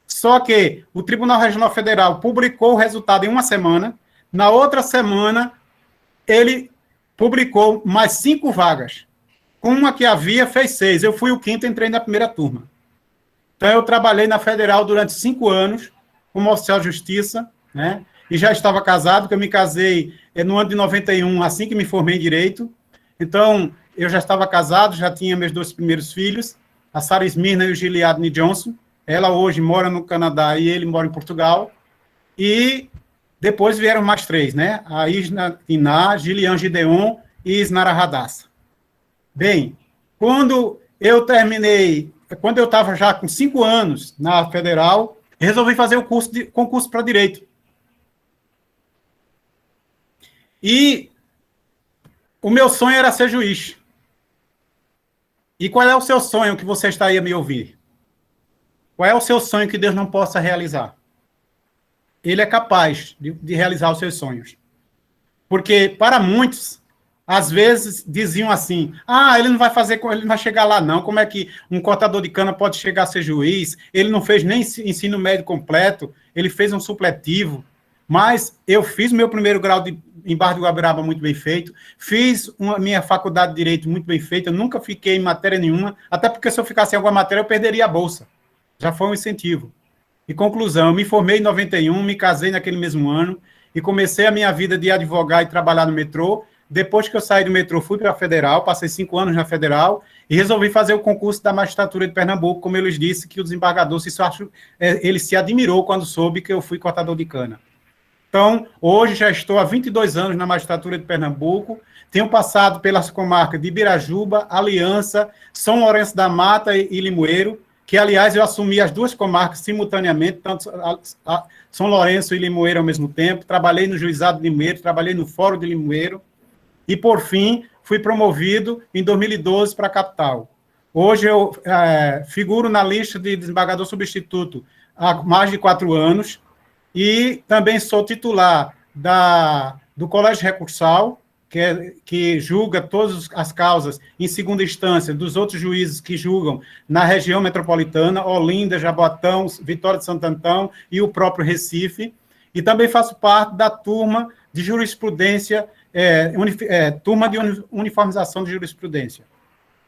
Só que o Tribunal Regional Federal publicou o resultado em uma semana. Na outra semana, ele publicou mais 5 vagas. Com uma que havia, fez 6. Eu fui o 5º, entrei na primeira turma. Então, eu trabalhei na Federal durante 5 anos, como oficial de justiça, né? E já estava casado, porque eu me casei no ano de 91, assim que me formei em Direito. Então, eu já estava casado, já tinha meus 2 primeiros filhos, a Sarah Smirna e o Giliadne Johnson. Ela hoje mora no Canadá e ele mora em Portugal. E depois vieram mais 3, né? A Isna Iná, Gilian Gideon e Isnara Radassa. Bem, quando eu estava já com 5 anos na Federal, resolvi fazer o concurso para Direito. E o meu sonho era ser juiz. E qual é o seu sonho que você está aí a me ouvir? Qual é o seu sonho que Deus não possa realizar? Ele é capaz de realizar os seus sonhos. Porque, para muitos, às vezes diziam assim, ele não vai fazer, ele não vai chegar lá não, como é que um cortador de cana pode chegar a ser juiz? Ele não fez nem ensino médio completo, ele fez um supletivo. Mas eu fiz meu primeiro grau em Barra do Guabiraba muito bem feito, fiz minha faculdade de Direito muito bem feita, eu nunca fiquei em matéria nenhuma, até porque se eu ficasse em alguma matéria eu perderia a bolsa. Já foi um incentivo. E conclusão, eu me formei em 91, me casei naquele mesmo ano, e comecei a minha vida de advogar e trabalhar no metrô. Depois que eu saí do metrô, fui para a Federal, passei 5 anos na Federal, e resolvi fazer o concurso da magistratura de Pernambuco, como eu lhes disse, que o desembargador ele se admirou quando soube que eu fui cortador de cana. Então, hoje já estou há 22 anos na magistratura de Pernambuco, tenho passado pelas comarcas de Ibirajuba, Aliança, São Lourenço da Mata e Limoeiro, que, aliás, eu assumi as duas comarcas simultaneamente, tanto São Lourenço e Limoeiro ao mesmo tempo, trabalhei no Juizado de Limoeiro, trabalhei no Fórum de Limoeiro, e, por fim, fui promovido em 2012 para a capital. Hoje eu figuro na lista de desembargador substituto há mais de 4 anos, e também sou titular do Colégio Recursal, que julga todas as causas em segunda instância dos outros juízes que julgam na região metropolitana, Olinda, Jaboatão, Vitória de Santo Antão e o próprio Recife, e também faço parte da turma de jurisprudência, turma de uniformização de jurisprudência.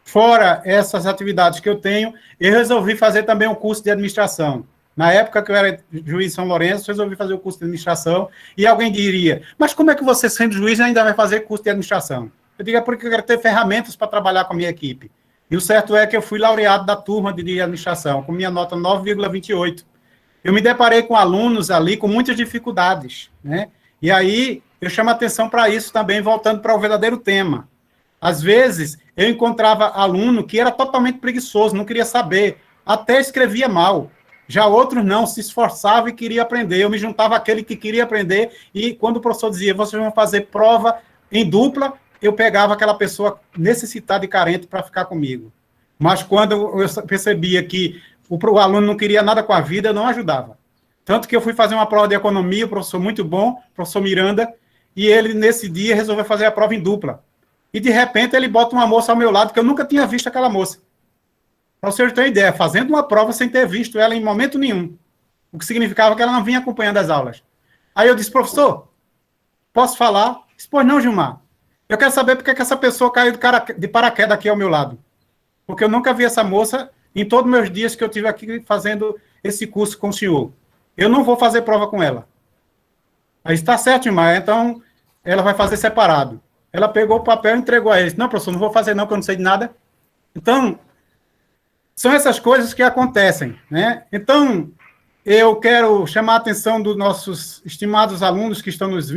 Fora essas atividades que eu tenho, eu resolvi fazer também um curso de administração. Na época que eu era juiz em São Lourenço, resolvi fazer o curso de administração, e alguém diria, mas como é que você, sendo juiz, ainda vai fazer curso de administração? Eu digo, é porque eu quero ter ferramentas para trabalhar com a minha equipe. E o certo é que eu fui laureado da turma de administração, com minha nota 9,28. Eu me deparei com alunos ali com muitas dificuldades, né? E aí eu chamo a atenção para isso também, voltando para o verdadeiro tema. Às vezes, eu encontrava aluno que era totalmente preguiçoso, não queria saber, até escrevia mal. Já outros não, se esforçavam e queriam aprender. Eu me juntava àquele que queria aprender, e quando o professor dizia, vocês vão fazer prova em dupla, eu pegava aquela pessoa necessitada e carente para ficar comigo. Mas quando eu percebia que o aluno não queria nada com a vida, eu não ajudava. Tanto que eu fui fazer uma prova de economia, o professor muito bom, professor Miranda, e ele, nesse dia, resolveu fazer a prova em dupla. E, de repente, ele bota uma moça ao meu lado, que eu nunca tinha visto aquela moça. Para vocês terem ideia, fazendo uma prova sem ter visto ela em momento nenhum. O que significava que ela não vinha acompanhando as aulas. Aí eu disse, professor, posso falar? Disse, pois não, Gilmar. Eu quero saber por que essa pessoa caiu de paraquedas aqui ao meu lado. Porque eu nunca vi essa moça em todos os meus dias que eu tive aqui fazendo esse curso com o senhor. Eu não vou fazer prova com ela. Aí está certo, Gilmar, então ela vai fazer separado. Ela pegou o papel e entregou a ele. Não, professor, não vou fazer não, porque eu não sei de nada. Então, são essas coisas que acontecem, né? Então, eu quero chamar a atenção dos nossos estimados alunos que estão nos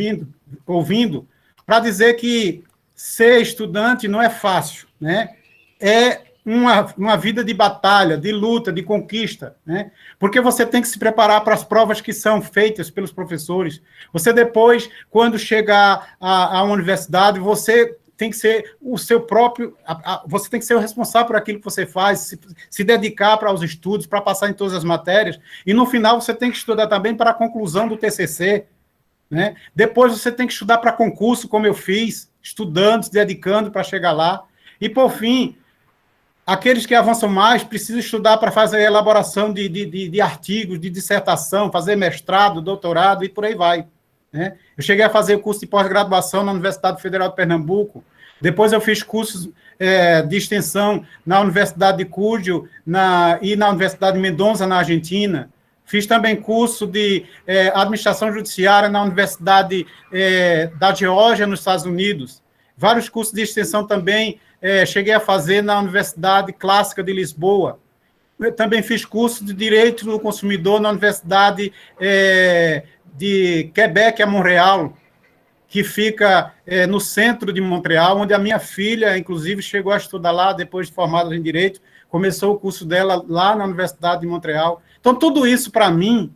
ouvindo, para dizer que ser estudante não é fácil, né? É uma vida de batalha, de luta, de conquista, né? Porque você tem que se preparar para as provas que são feitas pelos professores. Você depois, quando chegar à universidade, você tem que ser o seu próprio, você tem que ser o responsável por aquilo que você faz, se dedicar para os estudos, para passar em todas as matérias, e no final você tem que estudar também para a conclusão do TCC, né? Depois você tem que estudar para concurso, como eu fiz, estudando, se dedicando para chegar lá, e por fim, aqueles que avançam mais precisam estudar para fazer elaboração de artigos, de dissertação, fazer mestrado, doutorado, e por aí vai, né? Eu cheguei a fazer o curso de pós-graduação na Universidade Federal de Pernambuco, depois eu fiz cursos de extensão na Universidade de Cúdio e na Universidade de Mendonça, na Argentina. Fiz também curso de administração judiciária na Universidade da Geórgia, nos Estados Unidos. Vários cursos de extensão também cheguei a fazer na Universidade Clássica de Lisboa. Eu também fiz curso de Direito do Consumidor na Universidade de Quebec, a Montreal, que fica no centro de Montreal, onde a minha filha, inclusive, chegou a estudar lá, depois de formada em Direito, começou o curso dela lá na Universidade de Montreal. Então, tudo isso, para mim,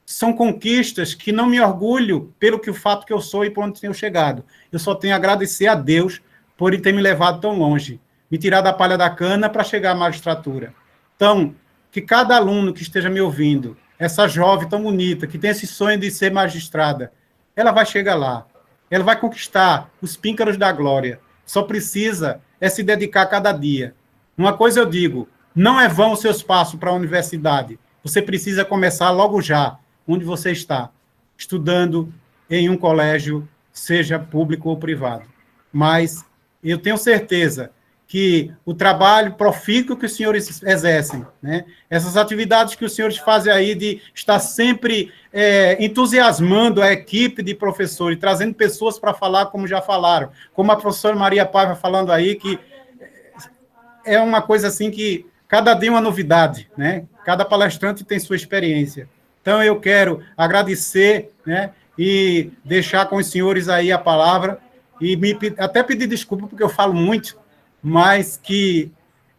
são conquistas que não me orgulho pelo que o fato que eu sou e por onde tenho chegado. Eu só tenho a agradecer a Deus por ele ter me levado tão longe, me tirar da palha da cana para chegar à magistratura. Então, que cada aluno que esteja me ouvindo, essa jovem tão bonita, que tem esse sonho de ser magistrada, ela vai chegar lá. Ela vai conquistar os píncaros da glória. Só precisa se dedicar cada dia. Uma coisa eu digo, não é vão os seus passos para a universidade. Você precisa começar logo já, onde você está, estudando em um colégio, seja público ou privado. Mas eu tenho certeza que o trabalho profícuo que os senhores exercem, né? Essas atividades que os senhores fazem aí de estar sempre entusiasmando a equipe de professores, trazendo pessoas para falar, como já falaram, como a professora Maria Paiva falando aí, que é uma coisa assim que cada dia é uma novidade, né? Cada palestrante tem sua experiência. Então, eu quero agradecer, né, e deixar com os senhores aí a palavra e até pedir desculpa porque eu falo muito, mas que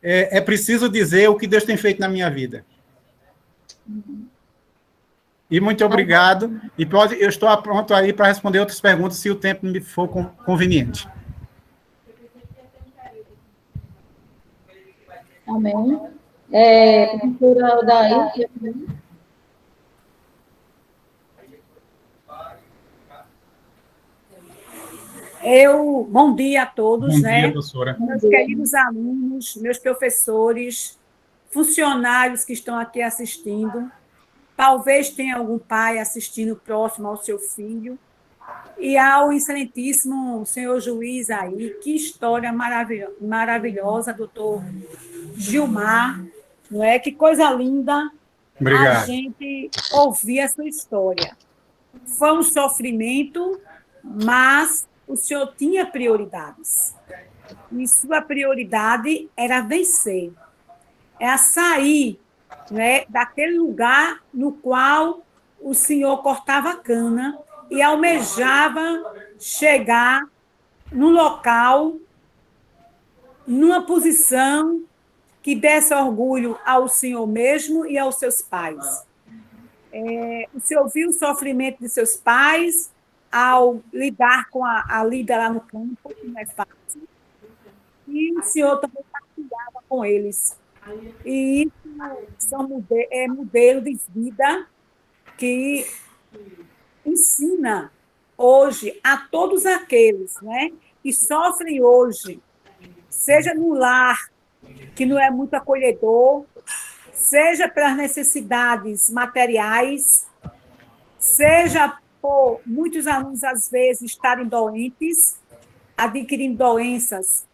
é preciso dizer o que Deus tem feito na minha vida. E muito obrigado. E eu estou pronto aí para responder outras perguntas, se o tempo me for conveniente. Amém. Professora Odair. Bom dia a todos, Bom né? dia, professora. Meus queridos alunos, meus professores, funcionários que estão aqui assistindo. Talvez tenha algum pai assistindo próximo ao seu filho. E ao excelentíssimo senhor juiz aí, que história maravilhosa, doutor Gilmar, não é? Que coisa linda. Obrigado. A gente ouvir a sua história. Foi um sofrimento, mas o senhor tinha prioridades. E sua prioridade era vencer. Era sair, né, daquele lugar no qual o senhor cortava cana e almejava chegar num local, numa posição que desse orgulho ao senhor mesmo e aos seus pais. O senhor viu o sofrimento de seus pais ao lidar com a lida lá no campo, que não é fácil, e o senhor também partilhava com eles. E isso são modelo de vida que ensina hoje a todos aqueles, né, que sofrem hoje, seja no lar, que não é muito acolhedor, seja pelas necessidades materiais, seja por muitos alunos, às vezes, estarem doentes, adquirindo doenças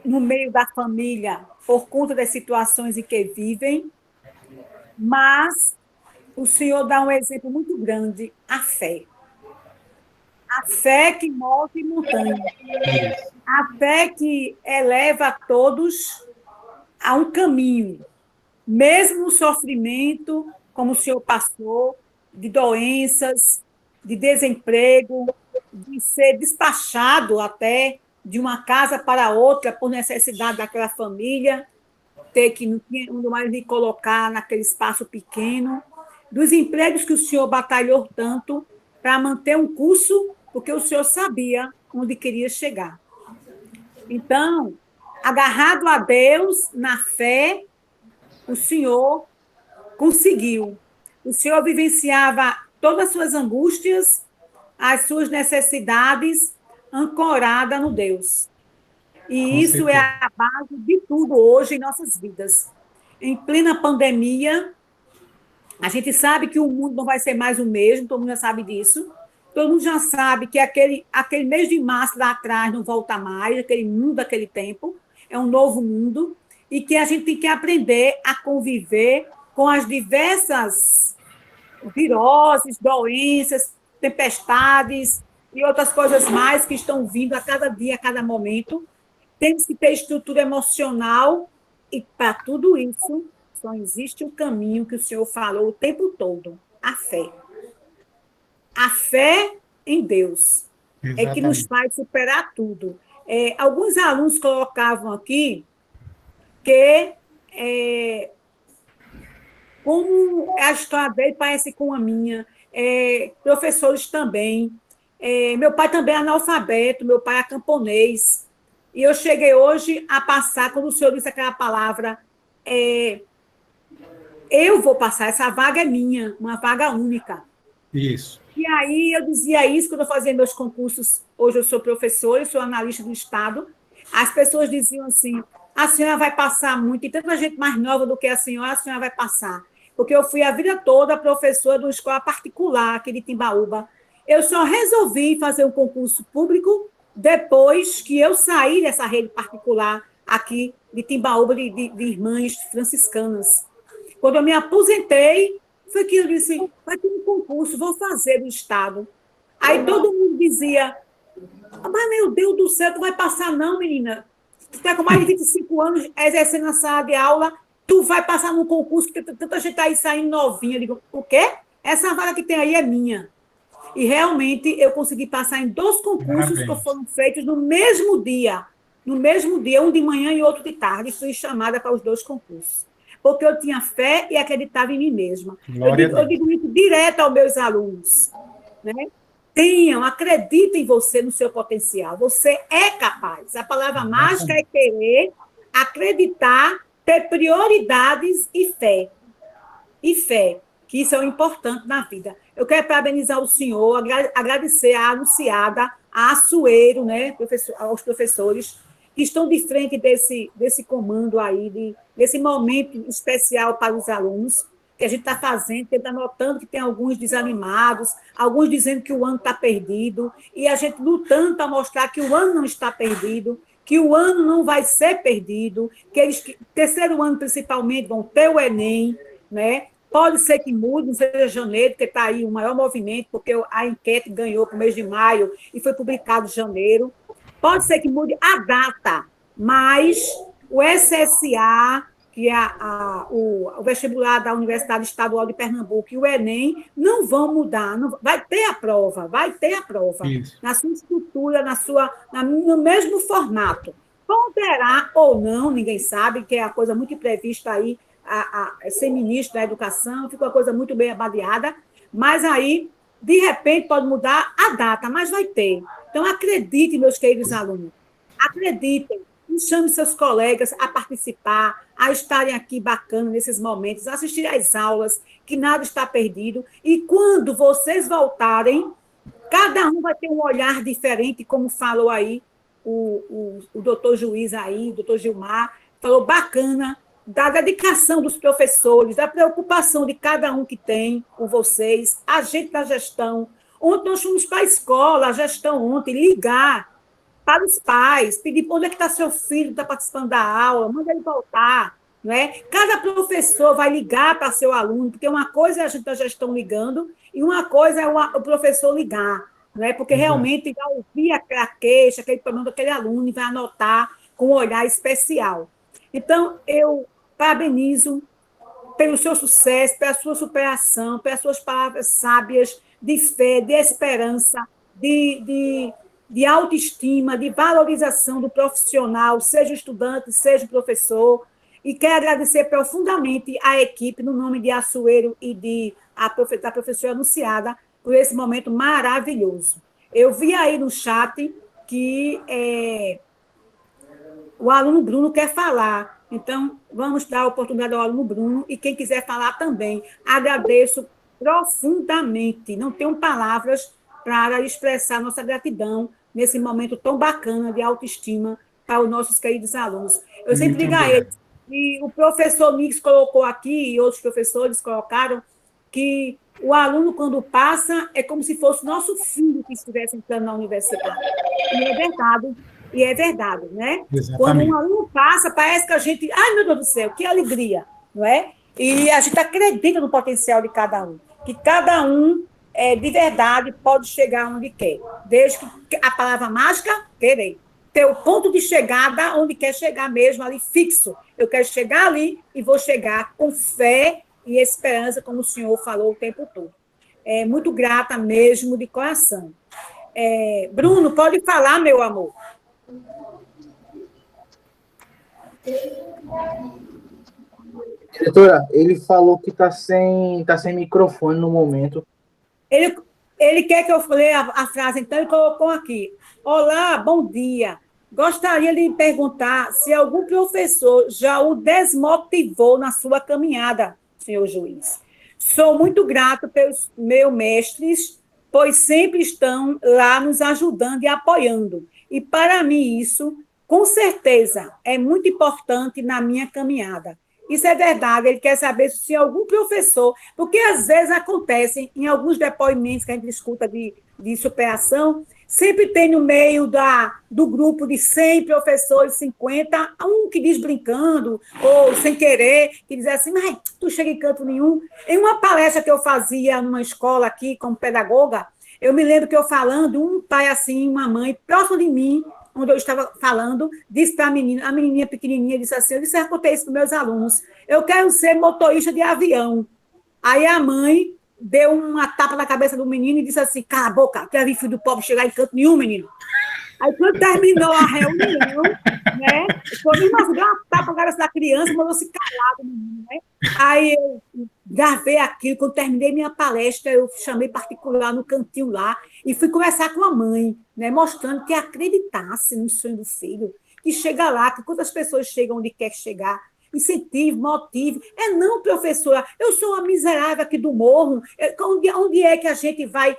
no meio da família por conta das situações em que vivem, mas o senhor dá um exemplo muito grande, a fé. A fé que move montanhas. A fé que eleva a todos a um caminho, mesmo o sofrimento, como o senhor passou, de doenças, de desemprego, de ser despachado até de uma casa para outra por necessidade daquela família, ter que não mais lhe colocar naquele espaço pequeno, dos empregos que o senhor batalhou tanto para manter um curso, porque o senhor sabia onde queria chegar. Então, agarrado a Deus, na fé, o senhor conseguiu. O senhor vivenciava todas as suas angústias, as suas necessidades, ancorada no Deus. E isso é a base de tudo hoje em nossas vidas. Em plena pandemia, a gente sabe que o mundo não vai ser mais o mesmo, todo mundo já sabe disso. Todo mundo já sabe que aquele mês de março lá atrás não volta mais, aquele mundo daquele tempo, é um novo mundo, e que a gente tem que aprender a conviver com as diversas viroses, doenças, tempestades e outras coisas mais que estão vindo a cada dia, a cada momento. Temos que ter estrutura emocional e, para tudo isso, só existe um caminho que o senhor falou o tempo todo, a fé. A fé em Deus. Exatamente. É que nos faz superar tudo. Alguns alunos colocavam aqui que como a história dele parece com a minha, professores também. Meu pai também é analfabeto, meu pai é camponês. E eu cheguei hoje a passar, quando o senhor disse aquela palavra, eu vou passar, essa vaga é minha, uma vaga única. Isso. E aí eu dizia isso quando eu fazia meus concursos. Hoje eu sou professora, eu sou analista do Estado. As pessoas diziam assim, a senhora vai passar muito, e tanta gente mais nova do que a senhora vai passar. Porque eu fui a vida toda professora de uma escola particular aqui de Timbaúba. Eu só resolvi fazer um concurso público depois que eu saí dessa rede particular aqui de Timbaúba, de irmãs franciscanas. Quando eu me aposentei, foi que eu disse, vai ter um concurso, vou fazer do Estado. Aí todo mundo dizia, mas meu Deus do céu, tu vai passar não, menina. Tu está com mais de 25 anos exercendo na sala de aula, tu vai passar num concurso, que tanta gente aí saindo novinha. Eu digo, o quê? Essa vaga que tem aí é minha. E realmente eu consegui passar em 2 concursos que foram feitos no mesmo dia, um de manhã e outro de tarde. Fui chamada para os 2 concursos, porque eu tinha fé e acreditava em mim mesma. Eu digo isso direto aos meus alunos, né? Acreditem em você, no seu potencial. Você é capaz. A palavra mágica é querer, acreditar, ter prioridades e fé. Que isso é o importante na vida. Eu quero parabenizar o senhor, agradecer a anunciada, a Açoeiro, né, aos professores que estão de frente desse comando aí, desse momento especial para os alunos, que a gente está fazendo, que está notando que tem alguns desanimados, alguns dizendo que o ano está perdido, e a gente lutando para mostrar que o ano não está perdido, que o ano não vai ser perdido, que eles, terceiro ano principalmente, vão ter o Enem, né? Pode ser que mude, não seja janeiro, porque está aí o maior movimento, porque a enquete ganhou para o mês de maio e foi publicado em janeiro. Pode ser que mude a data, mas o SSA, que é o vestibular da Universidade Estadual de Pernambuco e o Enem, não vão mudar. Vai ter a prova. Isso. Na sua estrutura, no mesmo formato. Poderá ou não, ninguém sabe, que é a coisa muito imprevista aí, ser ministro da Educação, fica uma coisa muito bem avaliada, mas aí, de repente, pode mudar a data, mas vai ter. Então, acreditem, meus queridos alunos, acreditem, e chame seus colegas a participar, a estarem aqui bacana nesses momentos, assistir às aulas, que nada está perdido, e quando vocês voltarem, cada um vai ter um olhar diferente, como falou aí o doutor Juiz aí, o doutor Gilmar, falou bacana, da dedicação dos professores, da preocupação de cada um que tem com vocês, a gente da gestão. Ontem nós fomos para a escola, a gestão ontem, ligar para os pais, pedir onde é que está seu filho, está participando da aula, manda ele voltar. Não é? Cada professor vai ligar para seu aluno, porque uma coisa é a gente da gestão ligando e uma coisa é o professor ligar, não é? Porque realmente vai ouvir a queixa, aquele problema daquele aluno e vai anotar com um olhar especial. Então, eu parabenizo pelo seu sucesso, pela sua superação, pelas suas palavras sábias de fé, de esperança, de autoestima, de valorização do profissional, seja o estudante, seja o professor. E quero agradecer profundamente a equipe, no nome de Açoeiro e da professora Anunciada, por esse momento maravilhoso. Eu vi aí no chat que o aluno Bruno quer falar. Então, vamos dar a oportunidade ao aluno Bruno e quem quiser falar também. Agradeço profundamente. Não tenho palavras para expressar nossa gratidão nesse momento tão bacana de autoestima para os nossos queridos alunos. Eu sempre digo a eles, e o professor Nix colocou aqui, e outros professores colocaram, que o aluno, quando passa, é como se fosse nosso filho que estivesse entrando na universidade. E é verdade, né? Exatamente. Quando um aluno passa, parece que a gente... Ai, meu Deus do céu, que alegria, não é? E a gente acredita no potencial de cada um, que cada um, de verdade, pode chegar onde quer, desde que a palavra mágica, querer, ter o ponto de chegada onde quer chegar mesmo, ali fixo. Eu quero chegar ali e vou chegar com fé e esperança, como o senhor falou o tempo todo. Muito grata mesmo, de coração. Bruno, pode falar, meu amor. Diretora, ele falou que está sem microfone no momento. Ele quer que eu leia a frase, então ele colocou aqui. Olá, bom dia. Gostaria de perguntar se algum professor já o desmotivou na sua caminhada, senhor juiz. Sou muito grato pelos meus mestres, pois sempre estão lá nos ajudando e apoiando. E, para mim, isso, com certeza, é muito importante na minha caminhada. Isso é verdade, ele quer saber se algum professor, porque às vezes acontece, em alguns depoimentos que a gente escuta de superação, sempre tem no meio do grupo de 100 professores, 50, um que diz brincando, ou sem querer, que diz assim, mas tu chega em canto nenhum. Em uma palestra que eu fazia numa escola aqui, como pedagoga, eu me lembro que eu falando, um pai assim, uma mãe, próximo de mim, onde eu estava falando, disse para a menininha pequenininha, disse assim, eu contei isso para os meus alunos, eu quero ser motorista de avião. Aí a mãe deu uma tapa na cabeça do menino e disse assim, cala a boca, quer vir filho do pobre chegar em canto nenhum, menino. Aí, quando terminou a reunião, né, foi mesmo assim, deu uma tapa na cabeça da criança, mandou se calar do menino, né? Aí eu gravei aquilo, quando terminei minha palestra, eu chamei particular no cantinho lá e fui conversar com a mãe, né, mostrando que acreditasse no sonho do filho, que chega lá, que quando as pessoas chegam onde quer chegar, incentive, motive. É não, professora, eu sou uma miserável aqui do morro, onde é que a gente vai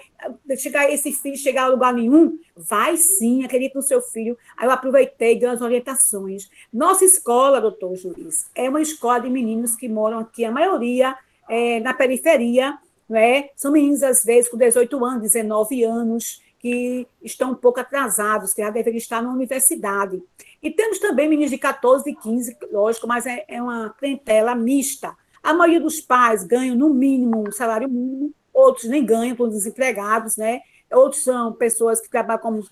chegar, esse filho chegar a lugar nenhum? Vai sim, acredita no seu filho. Aí eu aproveitei e dei as orientações. Nossa escola, doutor Juiz, é uma escola de meninos que moram aqui, a maioria na periferia, não é? São meninos, às vezes, com 18 anos, 19 anos, que estão um pouco atrasados, que já deveriam estar na universidade. E temos também meninos de 14 e 15, lógico, mas é uma clientela mista. A maioria dos pais ganham, no mínimo, um salário mínimo, outros nem ganham, estão desempregados, né? Outros são pessoas que trabalham como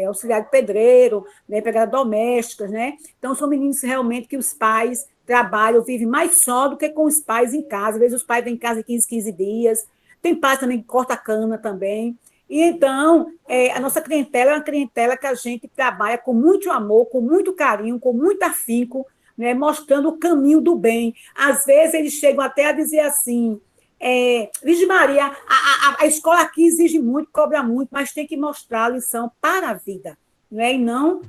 auxiliar de pedreiro, né? Empregadas domésticas, né? Então, são meninos realmente que os pais trabalham, vivem mais só do que com os pais em casa. Às vezes, os pais vêm em casa em 15 dias. Tem pais também que cortam a cana também. E, então, a nossa clientela é uma clientela que a gente trabalha com muito amor, com muito carinho, com muito afinco, né, mostrando o caminho do bem. Às vezes, eles chegam até a dizer assim, Virgem Maria, a escola aqui exige muito, cobra muito, mas tem que mostrar a lição para a vida, né? E não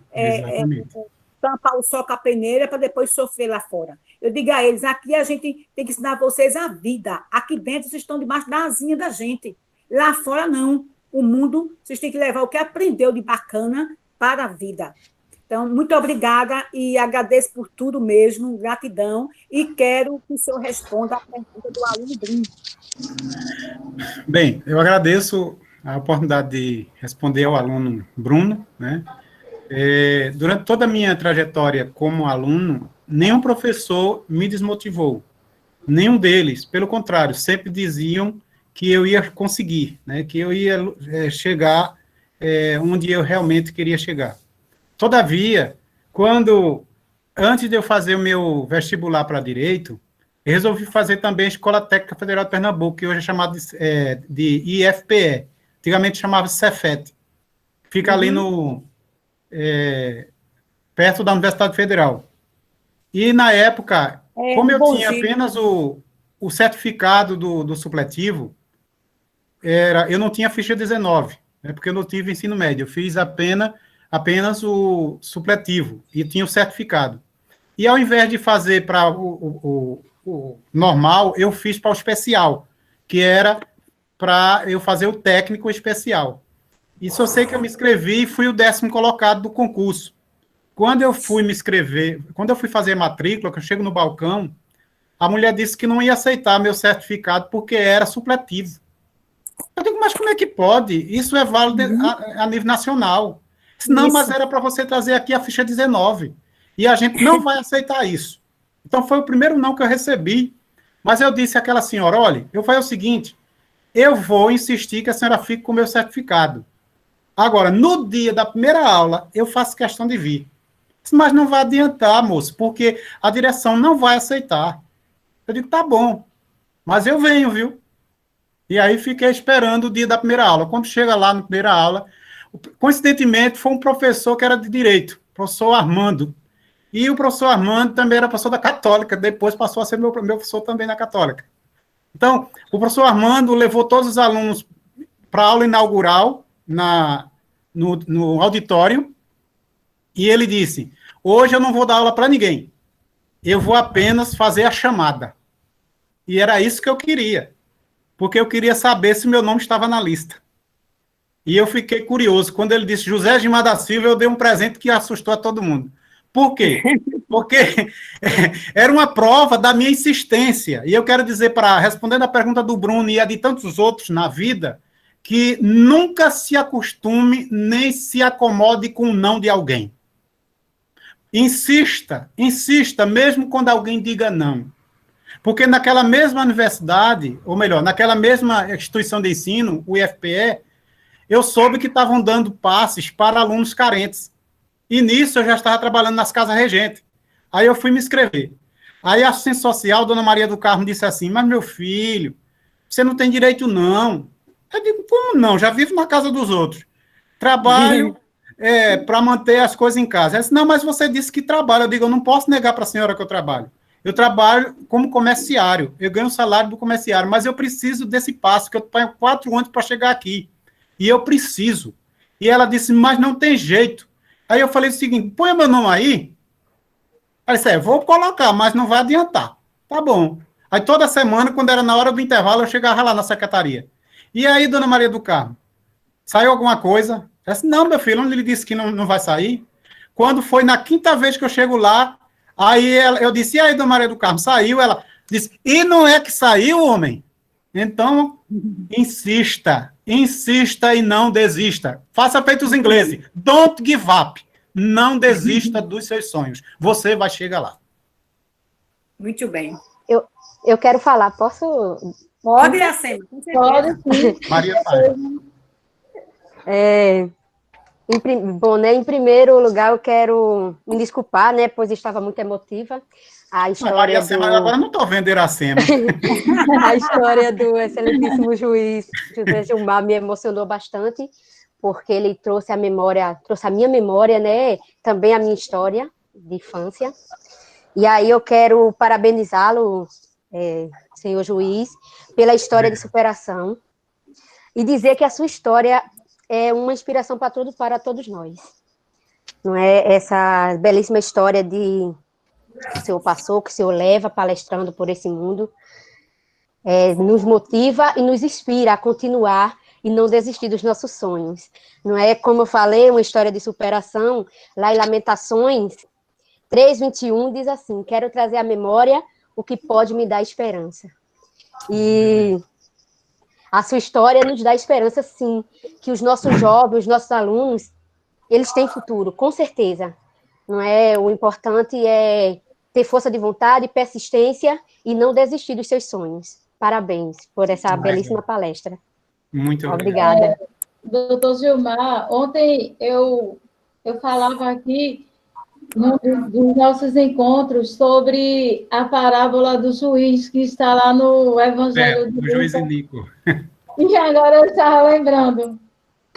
tampar o sol com a peneira para depois sofrer lá fora. Eu digo a eles, aqui a gente tem que ensinar vocês a vida. Aqui dentro vocês estão debaixo da asinha da gente. Lá fora, não. O mundo, vocês têm que levar o que aprendeu de bacana para a vida. Então, muito obrigada e agradeço por tudo mesmo, gratidão, e quero que o senhor responda a pergunta do aluno Bruno. Bem, eu agradeço a oportunidade de responder ao aluno Bruno, né? Durante toda a minha trajetória como aluno, nenhum professor me desmotivou, nenhum deles, pelo contrário, sempre diziam que eu ia conseguir, né, que eu ia chegar onde eu realmente queria chegar. Todavia, antes de eu fazer o meu vestibular para Direito, eu resolvi fazer também a Escola Técnica Federal de Pernambuco, que hoje é chamada de IFPE, antigamente chamava Cefet, fica ali perto da Universidade Federal. E, na época, como eu tinha apenas o certificado do supletivo, eu não tinha ficha 19, né, porque eu não tive ensino médio, eu fiz apenas o supletivo, e tinha o certificado. E ao invés de fazer para o normal, eu fiz para o especial, que era para eu fazer o técnico especial. Isso eu sei que eu me inscrevi e fui o 10º colocado do concurso. Quando eu fui fazer a matrícula, que eu chego no balcão, a mulher disse que não ia aceitar meu certificado porque era supletivo. Eu digo, mas como é que pode? Isso é válido a nível nacional. Não, mas era para você trazer aqui a ficha 19. E a gente não vai aceitar isso. Então, foi o primeiro não que eu recebi. Mas eu disse àquela senhora, olha, eu falei o seguinte, eu vou insistir que a senhora fique com o meu certificado. Agora, no dia da primeira aula, eu faço questão de vir. Mas não vai adiantar, moço, porque a direção não vai aceitar. Eu digo, tá bom, mas eu venho, viu? E aí fiquei esperando o dia da primeira aula. Quando chega lá na primeira aula, coincidentemente, foi um professor que era de Direito, professor Armando. E o professor Armando também era professor da Católica, depois passou a ser meu professor também na Católica. Então, o professor Armando levou todos os alunos para a aula inaugural no auditório, e ele disse, hoje eu não vou dar aula para ninguém, eu vou apenas fazer a chamada. E era isso que eu queria, porque eu queria saber se meu nome estava na lista. E eu fiquei curioso. Quando ele disse José Gilmar da Silva, eu dei um presente que assustou a todo mundo. Por quê? Porque era uma prova da minha insistência. E eu quero dizer, respondendo a pergunta do Bruno e a de tantos outros na vida, que nunca se acostume nem se acomode com o não de alguém. Insista, mesmo quando alguém diga não. Porque naquela mesma universidade, ou melhor, naquela mesma instituição de ensino, o IFPE, eu soube que estavam dando passes para alunos carentes. E nisso eu já estava trabalhando nas casas regentes. Aí eu fui me inscrever. Aí a assistente social, dona Maria do Carmo, disse assim, mas meu filho, você não tem direito, não. Eu digo, como não? Já vivo na casa dos outros. Trabalho para manter as coisas em casa. Ela disse, não, mas você disse que trabalha. Eu digo, eu não posso negar para a senhora que eu trabalho. Eu trabalho como comerciário, eu ganho o salário do comerciário, mas eu preciso desse passo, que eu tenho 4 anos para chegar aqui. E eu preciso. E ela disse, mas não tem jeito. Aí eu falei o seguinte, põe meu nome aí. Ela disse, vou colocar, mas não vai adiantar. Tá bom. Aí toda semana, quando era na hora do intervalo, eu chegava lá na secretaria. E aí, dona Maria do Carmo, saiu alguma coisa? Ela disse, não, meu filho, onde ele disse que não vai sair? Quando foi na 5ª vez que eu chego lá, aí eu disse, e aí, dona Maria do Carmo, saiu? Ela disse, e não é que saiu, homem? Então, insista e não desista. Faça feito os ingleses. Don't give up. Não desista dos seus sonhos. Você vai chegar lá. Muito bem. Eu quero falar, posso? Pode, Iracema, com certeza. Pode, sim. Maria Paiva. Bom, né, em primeiro lugar, eu quero me desculpar, né, pois estava muito emotiva. A história Maria Iracema, agora não estou vendo Iracema. A história do excelentíssimo juiz José Gilmar me emocionou bastante, porque ele trouxe a minha memória, né, também a minha história de infância. E aí eu quero parabenizá-lo, senhor juiz, pela história de superação e dizer que a sua história é uma inspiração para todos nós. Não é essa belíssima história que o senhor passou, que o senhor leva palestrando por esse mundo, nos motiva e nos inspira a continuar e não desistir dos nossos sonhos. Não é, como eu falei, uma história de superação. Lá em Lamentações 3:21 diz assim, quero trazer à memória o que pode me dar esperança. E a sua história nos dá esperança, sim, que os nossos jovens, os nossos alunos, eles têm futuro, com certeza. Não é? O importante é ter força de vontade, persistência e não desistir dos seus sonhos. Parabéns por essa belíssima palestra. Muito obrigada. Doutor Gilmar, ontem eu falava aqui dos nossos encontros sobre a parábola do juiz que está lá no Evangelho do juiz Inico. E agora eu estava lembrando.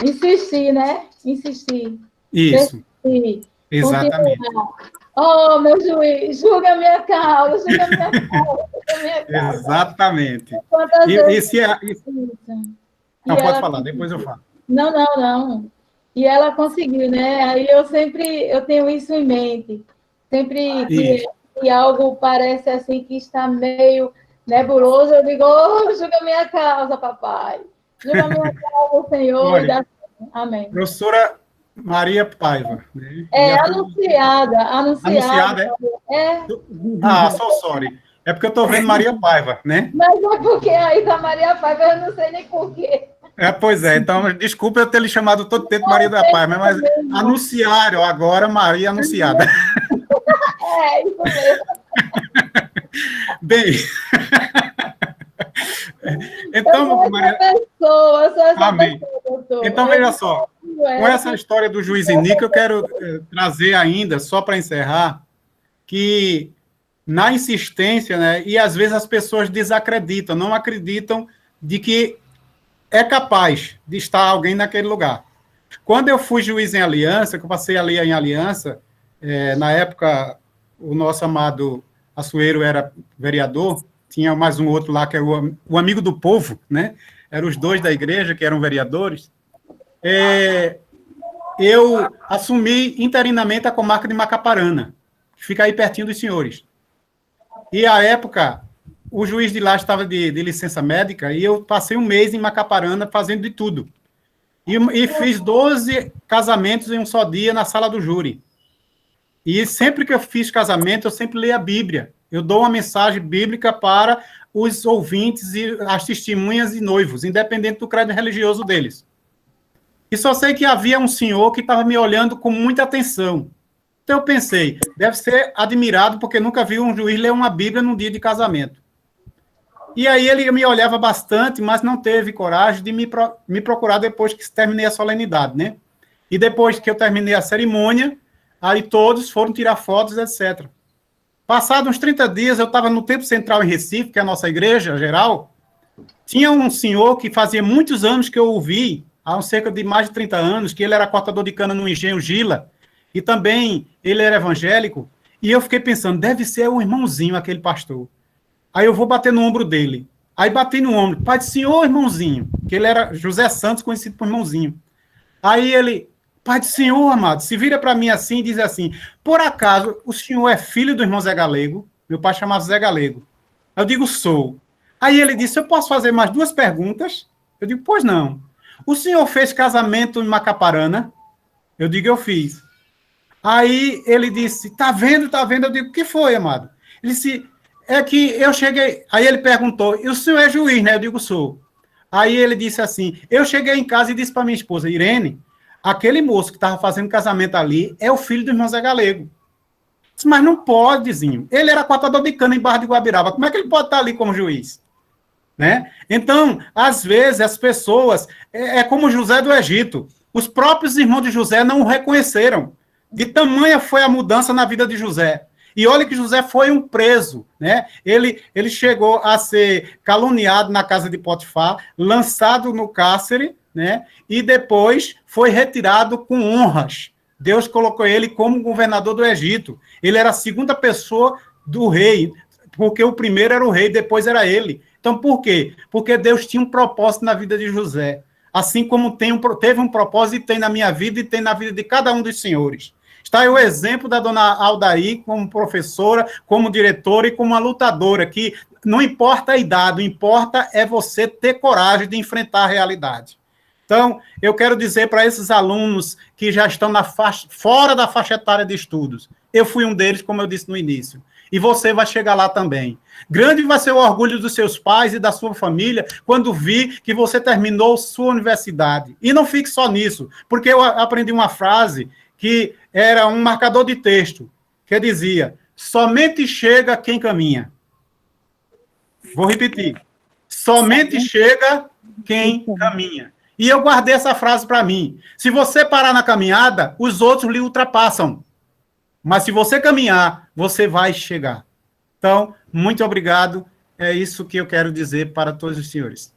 Insistir, né? Insistir. Isso. Persistir. Exatamente. Continuar. Oh, meu juiz, julga minha causa, julga minha causa. Exatamente. Não, pode falar, depois eu falo. Não. E ela conseguiu, né? Aí eu tenho isso em mente. Sempre que algo parece assim que está meio nebuloso, eu digo, julga minha causa, papai. Julga minha causa, Senhor. Olha, amém. Professora Maria Paiva. Né? Anunciada. Anunciada, é? Sorry. É porque eu estou vendo Maria Paiva, né? Mas é porque aí da Maria Paiva eu não sei nem por quê. Pois é, então, desculpa eu ter lhe chamado todo tempo Maria da Paiva, mas anunciaram agora Maria Anunciada. Isso mesmo. Bem, então, Maria... Amém. Então, veja só, com essa história do juiz Inico, eu quero trazer ainda, só para encerrar, que na insistência, né, e às vezes as pessoas desacreditam, não acreditam de que é capaz de estar alguém naquele lugar. Quando eu fui juiz em Aliança, que eu passei ali em Aliança, na época, o nosso amado Açoeiro era vereador, tinha mais um outro lá, que era o amigo do povo, né? Eram os 2 da igreja, que eram vereadores. Eu assumi interinamente a comarca de Macaparana, que fica aí pertinho dos senhores. E, à época, o juiz de lá estava de licença médica e eu passei um mês em Macaparana fazendo de tudo. E fiz 12 casamentos em um só dia na sala do júri. E sempre que eu fiz casamento, eu sempre leio a Bíblia. Eu dou uma mensagem bíblica para os ouvintes e as testemunhas e noivos, independente do credo religioso deles. E só sei que havia um senhor que estava me olhando com muita atenção. Então eu pensei, deve ser admirado porque nunca vi um juiz ler uma Bíblia num dia de casamento. E aí ele me olhava bastante, mas não teve coragem de me procurar depois que terminei a solenidade, né? E depois que eu terminei a cerimônia, aí todos foram tirar fotos, etc. Passados uns 30 dias, eu estava no Templo Central em Recife, que é a nossa igreja geral, Tinha um senhor que fazia muitos anos que eu ouvi, há cerca de mais de 30 anos, que ele era cortador de cana no engenho Gila, e também ele era evangélico, e eu fiquei pensando, deve ser o irmãozinho, aquele pastor. Aí eu vou bater no ombro dele. Aí bati no ombro, pai do senhor, irmãozinho, que ele era José Santos, conhecido por irmãozinho. Aí ele, pai do senhor, amado, se vira para mim assim e diz assim, por acaso o senhor é filho do irmão Zé Galego? Meu pai chamava Zé Galego. Eu digo, sou. Aí ele disse, eu posso fazer mais 2 perguntas? Eu digo, pois não. O senhor fez casamento em Macaparana? Eu digo, eu fiz. Aí ele disse, tá vendo, tá vendo? Eu digo, o que foi, amado? Ele disse, é que eu cheguei... Aí ele perguntou, e o senhor é juiz, né? Eu digo, sou. Aí ele disse assim, eu cheguei em casa e disse para minha esposa, Irene, aquele moço que estava fazendo casamento ali é o filho do irmão Zé Galego. Disse, mas não pode, Zinho. Ele era cortador de cana em Barra de Guabiraba. Como é que ele pode estar ali como juiz? Né? Então, às vezes, as pessoas... É como José do Egito. Os próprios irmãos de José não o reconheceram. De tamanha foi a mudança na vida de José. E olha que José foi um preso, né? Ele chegou a ser caluniado na casa de Potifar, lançado no cárcere, né? E depois foi retirado com honras. Deus colocou ele como governador do Egito. Ele era a segunda pessoa do rei, porque o primeiro era o rei, depois era ele. Então, por quê? Porque Deus tinha um propósito na vida de José. Assim como teve um propósito e tem na minha vida e tem na vida de cada um dos senhores. Está aí o exemplo da dona Aldair como professora, como diretora e como uma lutadora, que não importa a idade, o que importa é você ter coragem de enfrentar a realidade. Então, eu quero dizer para esses alunos que já estão fora da faixa etária de estudos, eu fui um deles, como eu disse no início, e você vai chegar lá também. Grande vai ser o orgulho dos seus pais e da sua família quando vir que você terminou sua universidade. E não fique só nisso, porque eu aprendi uma frase que era um marcador de texto, que dizia, somente chega quem caminha. Vou repetir. Somente chega quem caminha. E eu guardei essa frase para mim. Se você parar na caminhada, os outros lhe ultrapassam. Mas se você caminhar, você vai chegar. Então, muito obrigado. É isso que eu quero dizer para todos os senhores.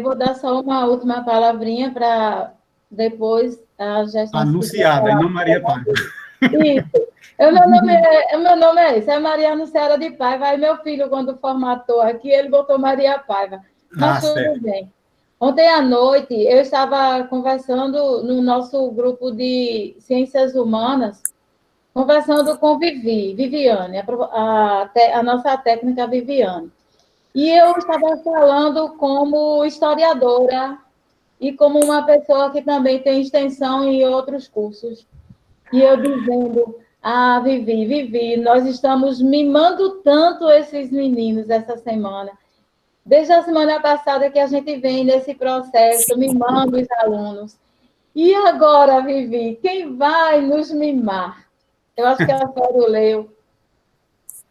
Vou dar só uma última palavrinha para depois a gestão... Anunciada, e não Maria Paiva. Isso. Meu nome é esse, é Maria Anunciada de Paiva. Aí meu filho, quando formatou aqui, ele botou Maria Paiva. Mas tudo bem. Ontem à noite, eu estava conversando no nosso grupo de Ciências Humanas, conversando com Viviane, a nossa técnica Viviane. E eu estava falando como historiadora e como uma pessoa que também tem extensão em outros cursos. E eu dizendo, Vivi, nós estamos mimando tanto esses meninos essa semana. Desde a semana passada que a gente vem nesse processo, mimando os alunos. E agora, Vivi, quem vai nos mimar? Eu acho que a Fero leu.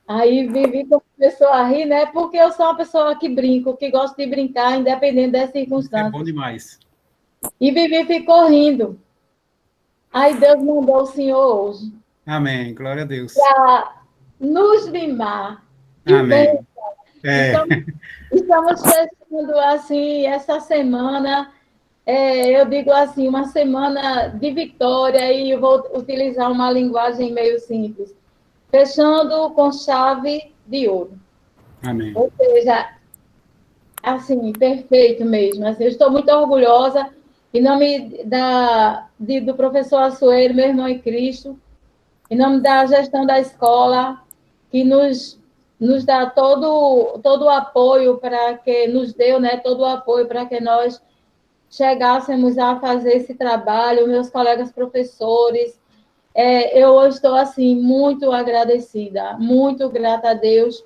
Aí Vivi começou a rir, né? Porque eu sou uma pessoa que brinco, que gosta de brincar, independente das circunstâncias. É bom demais. E Vivi ficou rindo. Aí Deus mandou o Senhor hoje. Amém, glória a Deus. Para nos mimar. Amém. Estamos fechando, assim, essa semana, eu digo assim, uma semana de vitória, e eu vou utilizar uma linguagem meio simples. Fechando com chave de ouro. Amém. Ou seja, assim, perfeito mesmo. Assim, eu estou muito orgulhosa, em nome do professor Assuero, meu irmão em Cristo, em nome da gestão da escola, que nos dá todo o apoio para que nos deu, né, todo o apoio para que nós chegássemos a fazer esse trabalho, meus colegas professores. Eu estou assim muito agradecida, muito grata a Deus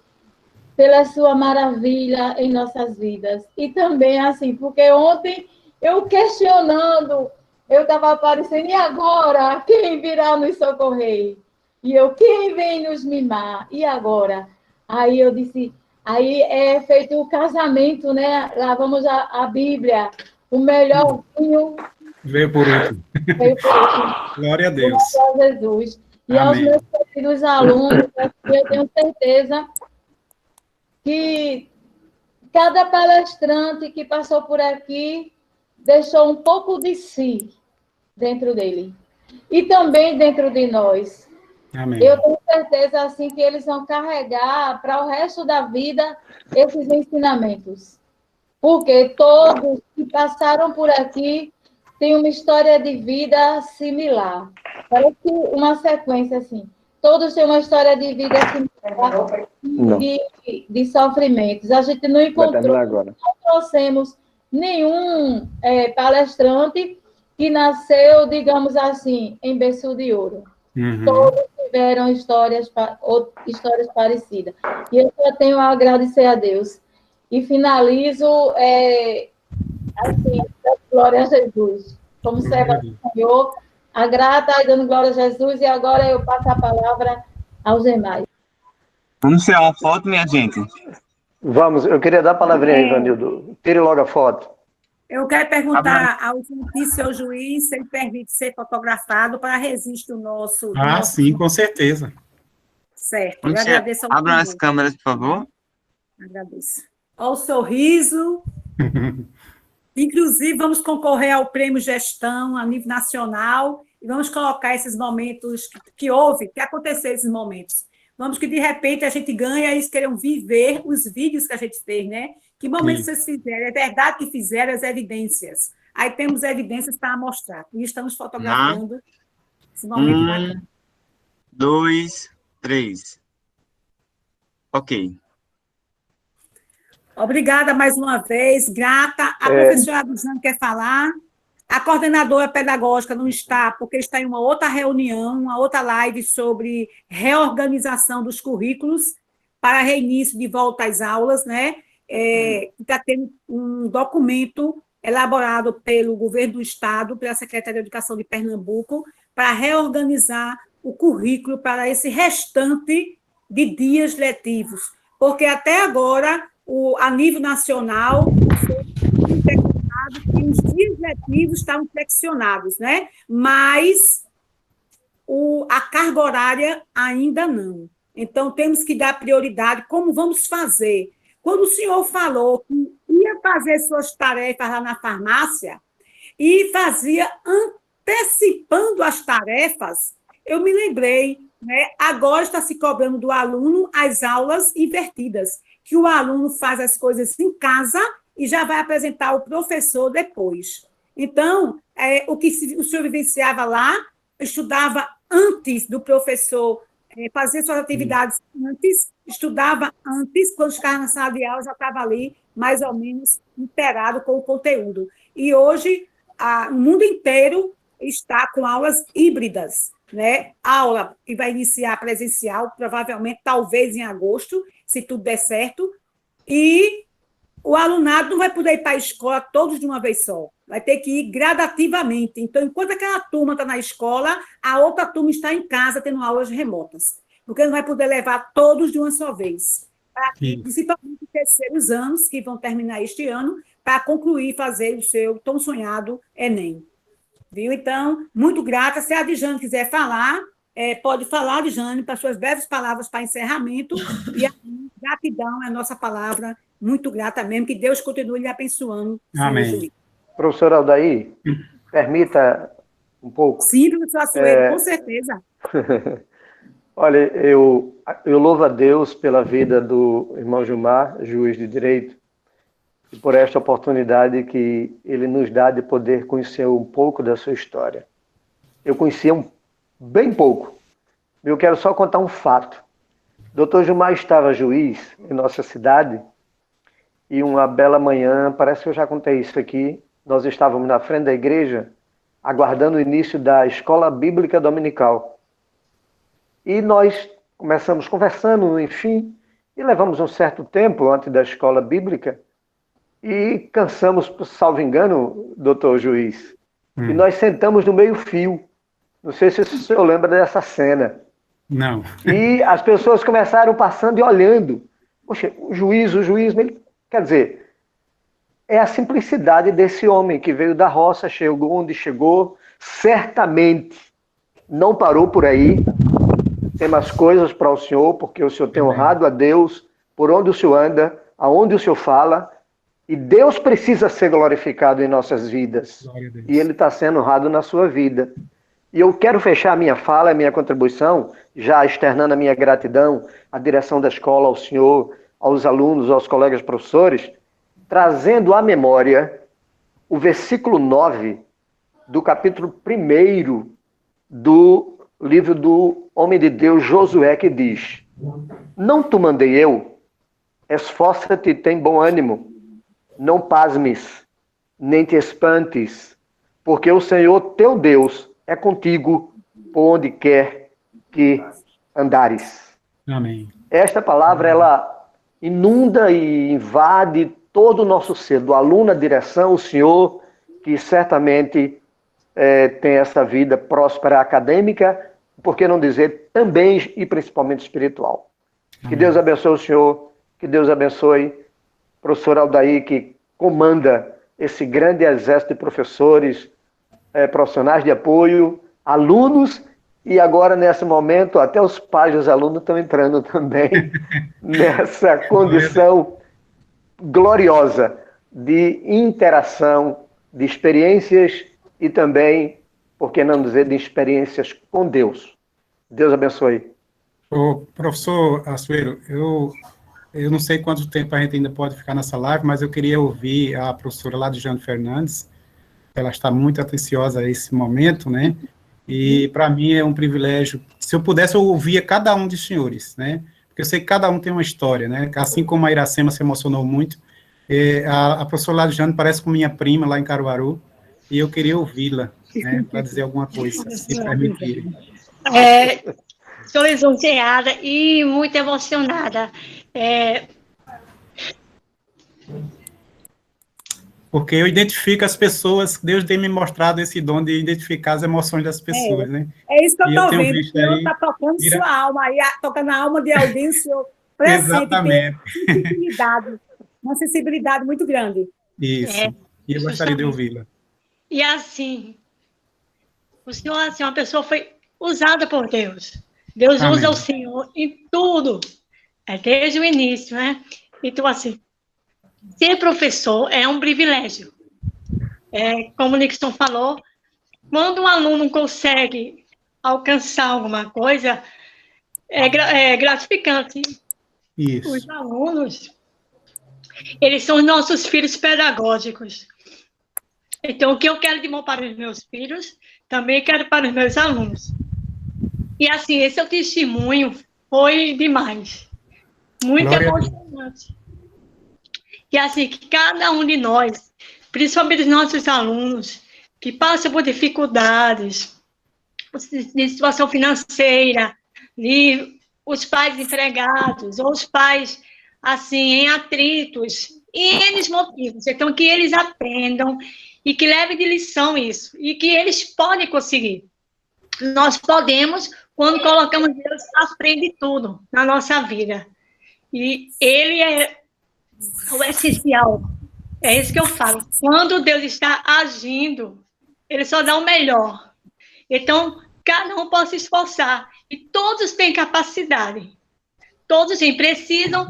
pela sua maravilha em nossas vidas. E também assim, porque ontem eu questionando, eu estava aparecendo, e agora? Quem virá nos socorrer? E quem vem nos mimar? E agora? Aí eu disse, aí é feito o casamento, né? Lá vamos a Bíblia, o melhor vinho... Veio por último. Glória a Deus. Glória a Jesus. E amém. Aos meus queridos alunos, eu tenho certeza que cada palestrante que passou por aqui deixou um pouco de si dentro dele. E também dentro de nós. Amém. Eu tenho certeza assim que eles vão carregar para o resto da vida esses ensinamentos. Porque todos que passaram por aqui têm uma história de vida similar. Parece uma sequência assim. Todos têm uma história de vida similar de sofrimentos. A gente não encontrou, não trouxemos nenhum palestrante que nasceu, digamos assim, em berço de ouro. Uhum. Todos tiveram histórias parecidas. E eu só tenho a agradecer a Deus. E finalizo, assim, dando glória a Jesus. Como serva do Senhor, a grata e dando glória a Jesus. E agora eu passo a palavra aos demais. Vamos tirar uma foto, minha gente? Vamos, eu queria dar a palavrinha aí, Ivanildo. Tire logo a foto. Eu quero perguntar ao seu juiz se ele permite ser fotografado para registro nosso. Sim, com certeza. Certo. Eu agradeço ao Abram as câmeras, por favor. Agradeço. Ao sorriso. Inclusive, vamos concorrer ao Prêmio Gestão a nível nacional e vamos colocar esses momentos que aconteceram esses momentos. Vamos que, de repente, a gente ganha e eles queiram viver os vídeos que a gente fez, né? Que momentos vocês fizeram? É verdade que fizeram as evidências. Aí temos evidências para mostrar. E estamos fotografando esse momento bacana. 2, 3. Ok. Obrigada mais uma vez, grata. A professora Aduzane quer falar. A coordenadora pedagógica não está, porque está em uma outra reunião, uma outra live sobre reorganização dos currículos para reinício de volta às aulas, né? Está tendo um documento elaborado pelo governo do Estado, pela Secretaria de Educação de Pernambuco, para reorganizar o currículo para esse restante de dias letivos. Porque até agora, a nível nacional, que os dias letivos estavam flexionados, né? Mas a carga horária ainda não. Então, temos que dar prioridade. Como vamos fazer? Quando o senhor falou que ia fazer suas tarefas lá na farmácia e fazia antecipando as tarefas, eu me lembrei, né? Agora está se cobrando do aluno as aulas invertidas, que o aluno faz as coisas em casa e já vai apresentar ao professor depois. Então, o que o senhor vivenciava lá, estudava antes do professor fazer suas atividades antes, estudava antes, quando ficava na sala de aula, já estava ali, mais ou menos, inteirado com o conteúdo. E hoje, o mundo inteiro está com aulas híbridas, né? Aula que vai iniciar presencial, provavelmente, talvez em agosto, se tudo der certo, e o alunado não vai poder ir para a escola todos de uma vez só, vai ter que ir gradativamente. Então, enquanto aquela turma está na escola, a outra turma está em casa tendo aulas remotas, porque não vai poder levar todos de uma só vez, principalmente os terceiros anos, que vão terminar este ano, para concluir, fazer o seu tão sonhado Enem. Viu? Então, muito grata. Se a Adjane quiser falar, pode falar, Adjane, para suas breves palavras para encerramento, e a gratidão é a nossa palavra, muito grata mesmo, que Deus continue lhe abençoando. Amém. Professor Aldair, permita um pouco. Sim, professor Assuero, com certeza. Olha, eu louvo a Deus pela vida do irmão Gilmar, juiz de direito, e por esta oportunidade que ele nos dá de poder conhecer um pouco da sua história. Eu conhecia bem pouco. Eu quero só contar um fato. Dr. Gilmar estava juiz em nossa cidade e uma bela manhã, parece que eu já contei isso aqui, nós estávamos na frente da igreja aguardando o início da escola bíblica dominical. E nós começamos conversando, enfim, e levamos um certo tempo antes da escola bíblica e cansamos, salvo engano, doutor juiz, e nós sentamos no meio-fio. Não sei se o senhor lembra dessa cena. Não. E as pessoas começaram passando e olhando. Poxa, o juiz, ele... Quer dizer, é a simplicidade desse homem que veio da roça, chegou onde chegou, certamente não parou por aí, tem mais coisas para o senhor, porque o senhor tem honrado a Deus por onde o senhor anda, aonde o Senhor fala, e Deus precisa ser glorificado em nossas vidas. E Ele está sendo honrado na sua vida. E eu quero fechar a minha fala, a minha contribuição, já externando a minha gratidão à direção da escola, ao senhor, aos alunos, aos colegas professores, trazendo à memória o versículo 9 do capítulo 1 do livro do homem de Deus Josué, que diz: não te mandei eu, esforça-te e tem bom ânimo, não pasmes, nem te espantes, porque o Senhor teu Deus é contigo por onde quer que andares. Amém. Esta palavra, ela inunda e invade todo o nosso ser, do aluno à direção, o senhor, que certamente tem essa vida próspera acadêmica, por que não dizer também e principalmente espiritual. Que Deus abençoe o senhor, que Deus abençoe o professor Aldair, que comanda esse grande exército de professores, profissionais de apoio, alunos, e agora, nesse momento, até os pais dos alunos estão entrando também nessa condição gloriosa de interação, de experiências e também, por que não dizer, de experiências com Deus. Deus abençoe. Ô, professor Assuero, eu não sei quanto tempo a gente ainda pode ficar nessa live, mas eu queria ouvir a professora lá de Jane Fernandes. Ela está muito atenciosa a esse momento, né? E para mim é um privilégio. Se eu pudesse, eu ouvia cada um dos senhores, né? Porque eu sei que cada um tem uma história, né? Assim como a Iracema se emocionou muito, a professora lá de Jane parece com minha prima lá em Caruaru, e eu queria ouvi-la, né? Para dizer alguma coisa, se permitirem. Estou lisonjeada e muito emocionada. Porque eu identifico as pessoas, Deus tem me mostrado esse dom de identificar as emoções das pessoas, né? É isso que eu estou vendo, visto o Senhor aí, está tocando sua alma, aí, tocando a alma de alguém, o Senhor presente, exatamente. Uma sensibilidade muito grande. Isso, e eu gostaria de ouvi-la. E assim, o Senhor, assim, uma pessoa foi usada por Deus. Deus Amém. usa o Senhor em tudo, desde o início, né? Então, assim, ser professor é um privilégio. Como o Nixon falou, quando um aluno consegue alcançar alguma coisa, é gratificante. Isso. Os alunos, eles são os nossos filhos pedagógicos. Então, o que eu quero de bom para os meus filhos, também quero para os meus alunos. E, assim, esse seu testemunho foi demais. Muito emocionante. E, assim, que cada um de nós, principalmente os nossos alunos, que passam por dificuldades, de situação financeira, de os pais empregados, ou os pais, assim, em atritos, e N motivos. Então, que eles aprendam e que levem de lição isso, e que eles podem conseguir. Nós podemos, quando colocamos Deus à frente de tudo na nossa vida. E Ele é o essencial. É isso que eu falo. Quando Deus está agindo, Ele só dá o melhor. Então, cada um pode se esforçar. E todos têm capacidade. Todos precisam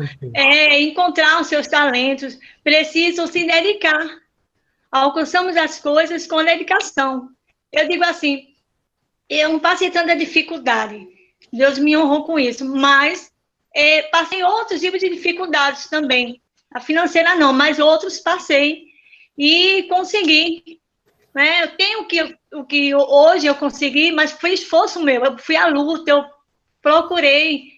encontrar os seus talentos, precisam se dedicar. Alcançamos as coisas com dedicação. Eu digo assim, eu não passei tanta dificuldade. Deus me honrou com isso, mas passei outros tipos de dificuldades também. A financeira não, mas outros passei e consegui. Né? Eu tenho o que hoje eu consegui, mas foi esforço meu. Eu fui à luta, eu procurei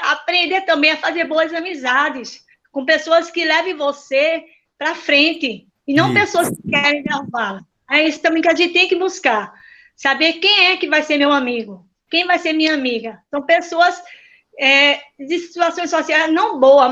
aprender também a fazer boas amizades com pessoas que levem você para frente e não pessoas que querem derrubá-la. É isso também que a gente tem que buscar. Saber quem é que vai ser meu amigo, quem vai ser minha amiga. São pessoas de situações sociais não boas,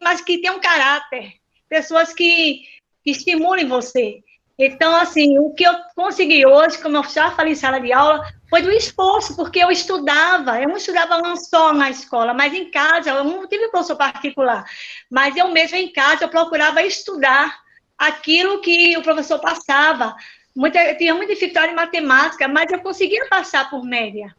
mas que têm um caráter. Pessoas que estimulem você. Então, assim, o que eu consegui hoje, como eu já falei em sala de aula, foi do esforço, porque eu estudava. Eu não estudava não só na escola, mas em casa. Eu não tive professor particular. Mas eu mesma em casa, eu procurava estudar aquilo que o professor passava. Eu tinha muita dificuldade em matemática, mas eu conseguia passar por média.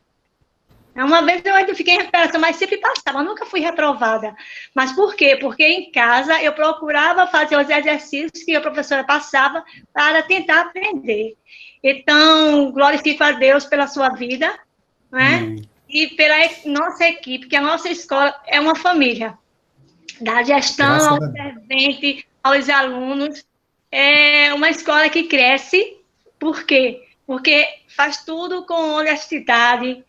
Uma vez eu ainda fiquei em recuperação, mas sempre passava, nunca fui reprovada. Mas por quê? Porque em casa eu procurava fazer os exercícios que a professora passava para tentar aprender. Então, glorifico a Deus pela sua vida, né? E pela nossa equipe, que a nossa escola é uma família. Da gestão ao servente, aos alunos. É uma escola que cresce. Por quê? Porque faz tudo com honestidade.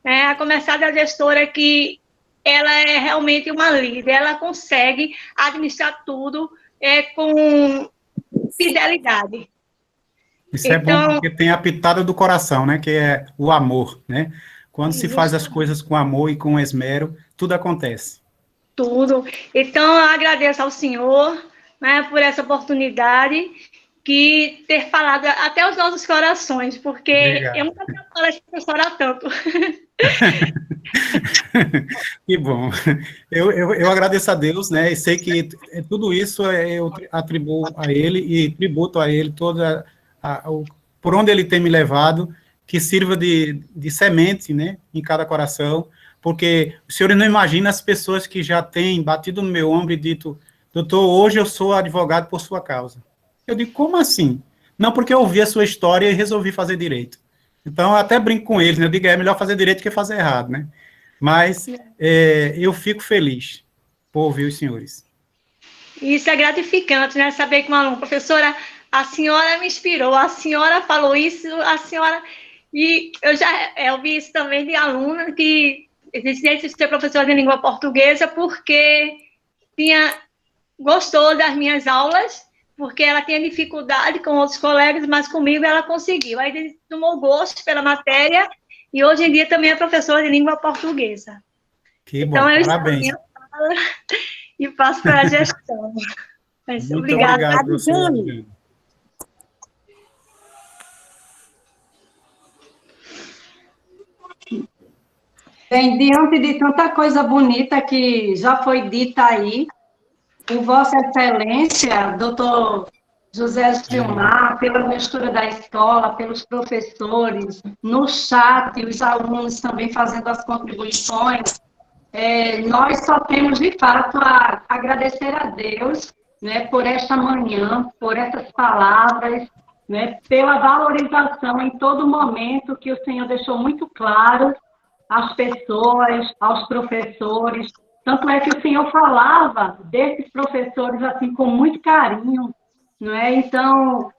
A começar da gestora, que ela é realmente uma líder. Ela consegue administrar tudo com fidelidade. Isso é bom, porque tem a pitada do coração, né? Que é o amor, né? Quando se faz as coisas com amor e com esmero, tudo acontece. Tudo. Então, eu agradeço ao senhor, né, por essa oportunidade, que ter falado até os nossos corações, porque eu nunca tinha falado de professora tanto. Que bom. Eu agradeço a Deus, né? E sei que tudo isso eu atribuo a Ele e tributo a Ele por onde Ele tem me levado, que sirva de semente, né, em cada coração, porque o senhor não imagina as pessoas que já têm batido no meu ombro e dito: doutor, hoje eu sou advogado por sua causa. Eu digo: como assim? Não, porque eu ouvi a sua história e resolvi fazer direito. Então, eu até brinco com eles, né? Eu digo: é melhor fazer direito que fazer errado, né? Mas eu fico feliz por ouvir os senhores. Isso é gratificante, né? Saber que uma aluna, professora, a senhora me inspirou, a senhora falou isso, a senhora... E eu já ouvi isso também de aluna que decidiu ser professora de língua portuguesa porque gostou das minhas aulas, porque ela tinha dificuldade com outros colegas, mas comigo ela conseguiu. Aí tomou gosto pela matéria e hoje em dia também é professora de língua portuguesa. Que bom, então, parabéns. E passo para a gestão. Muito obrigado, professora. Bem, diante de tanta coisa bonita que já foi dita aí, por Vossa Excelência, doutor José Gilmar, pela mistura da escola, pelos professores, no chat, os alunos também fazendo as contribuições, nós só temos, de fato, a agradecer a Deus, né, por esta manhã, por essas palavras, né, pela valorização em todo momento que o Senhor deixou muito claro às pessoas, aos professores. Tanto é que o Senhor falava desses professores assim com muito carinho, não é? Então,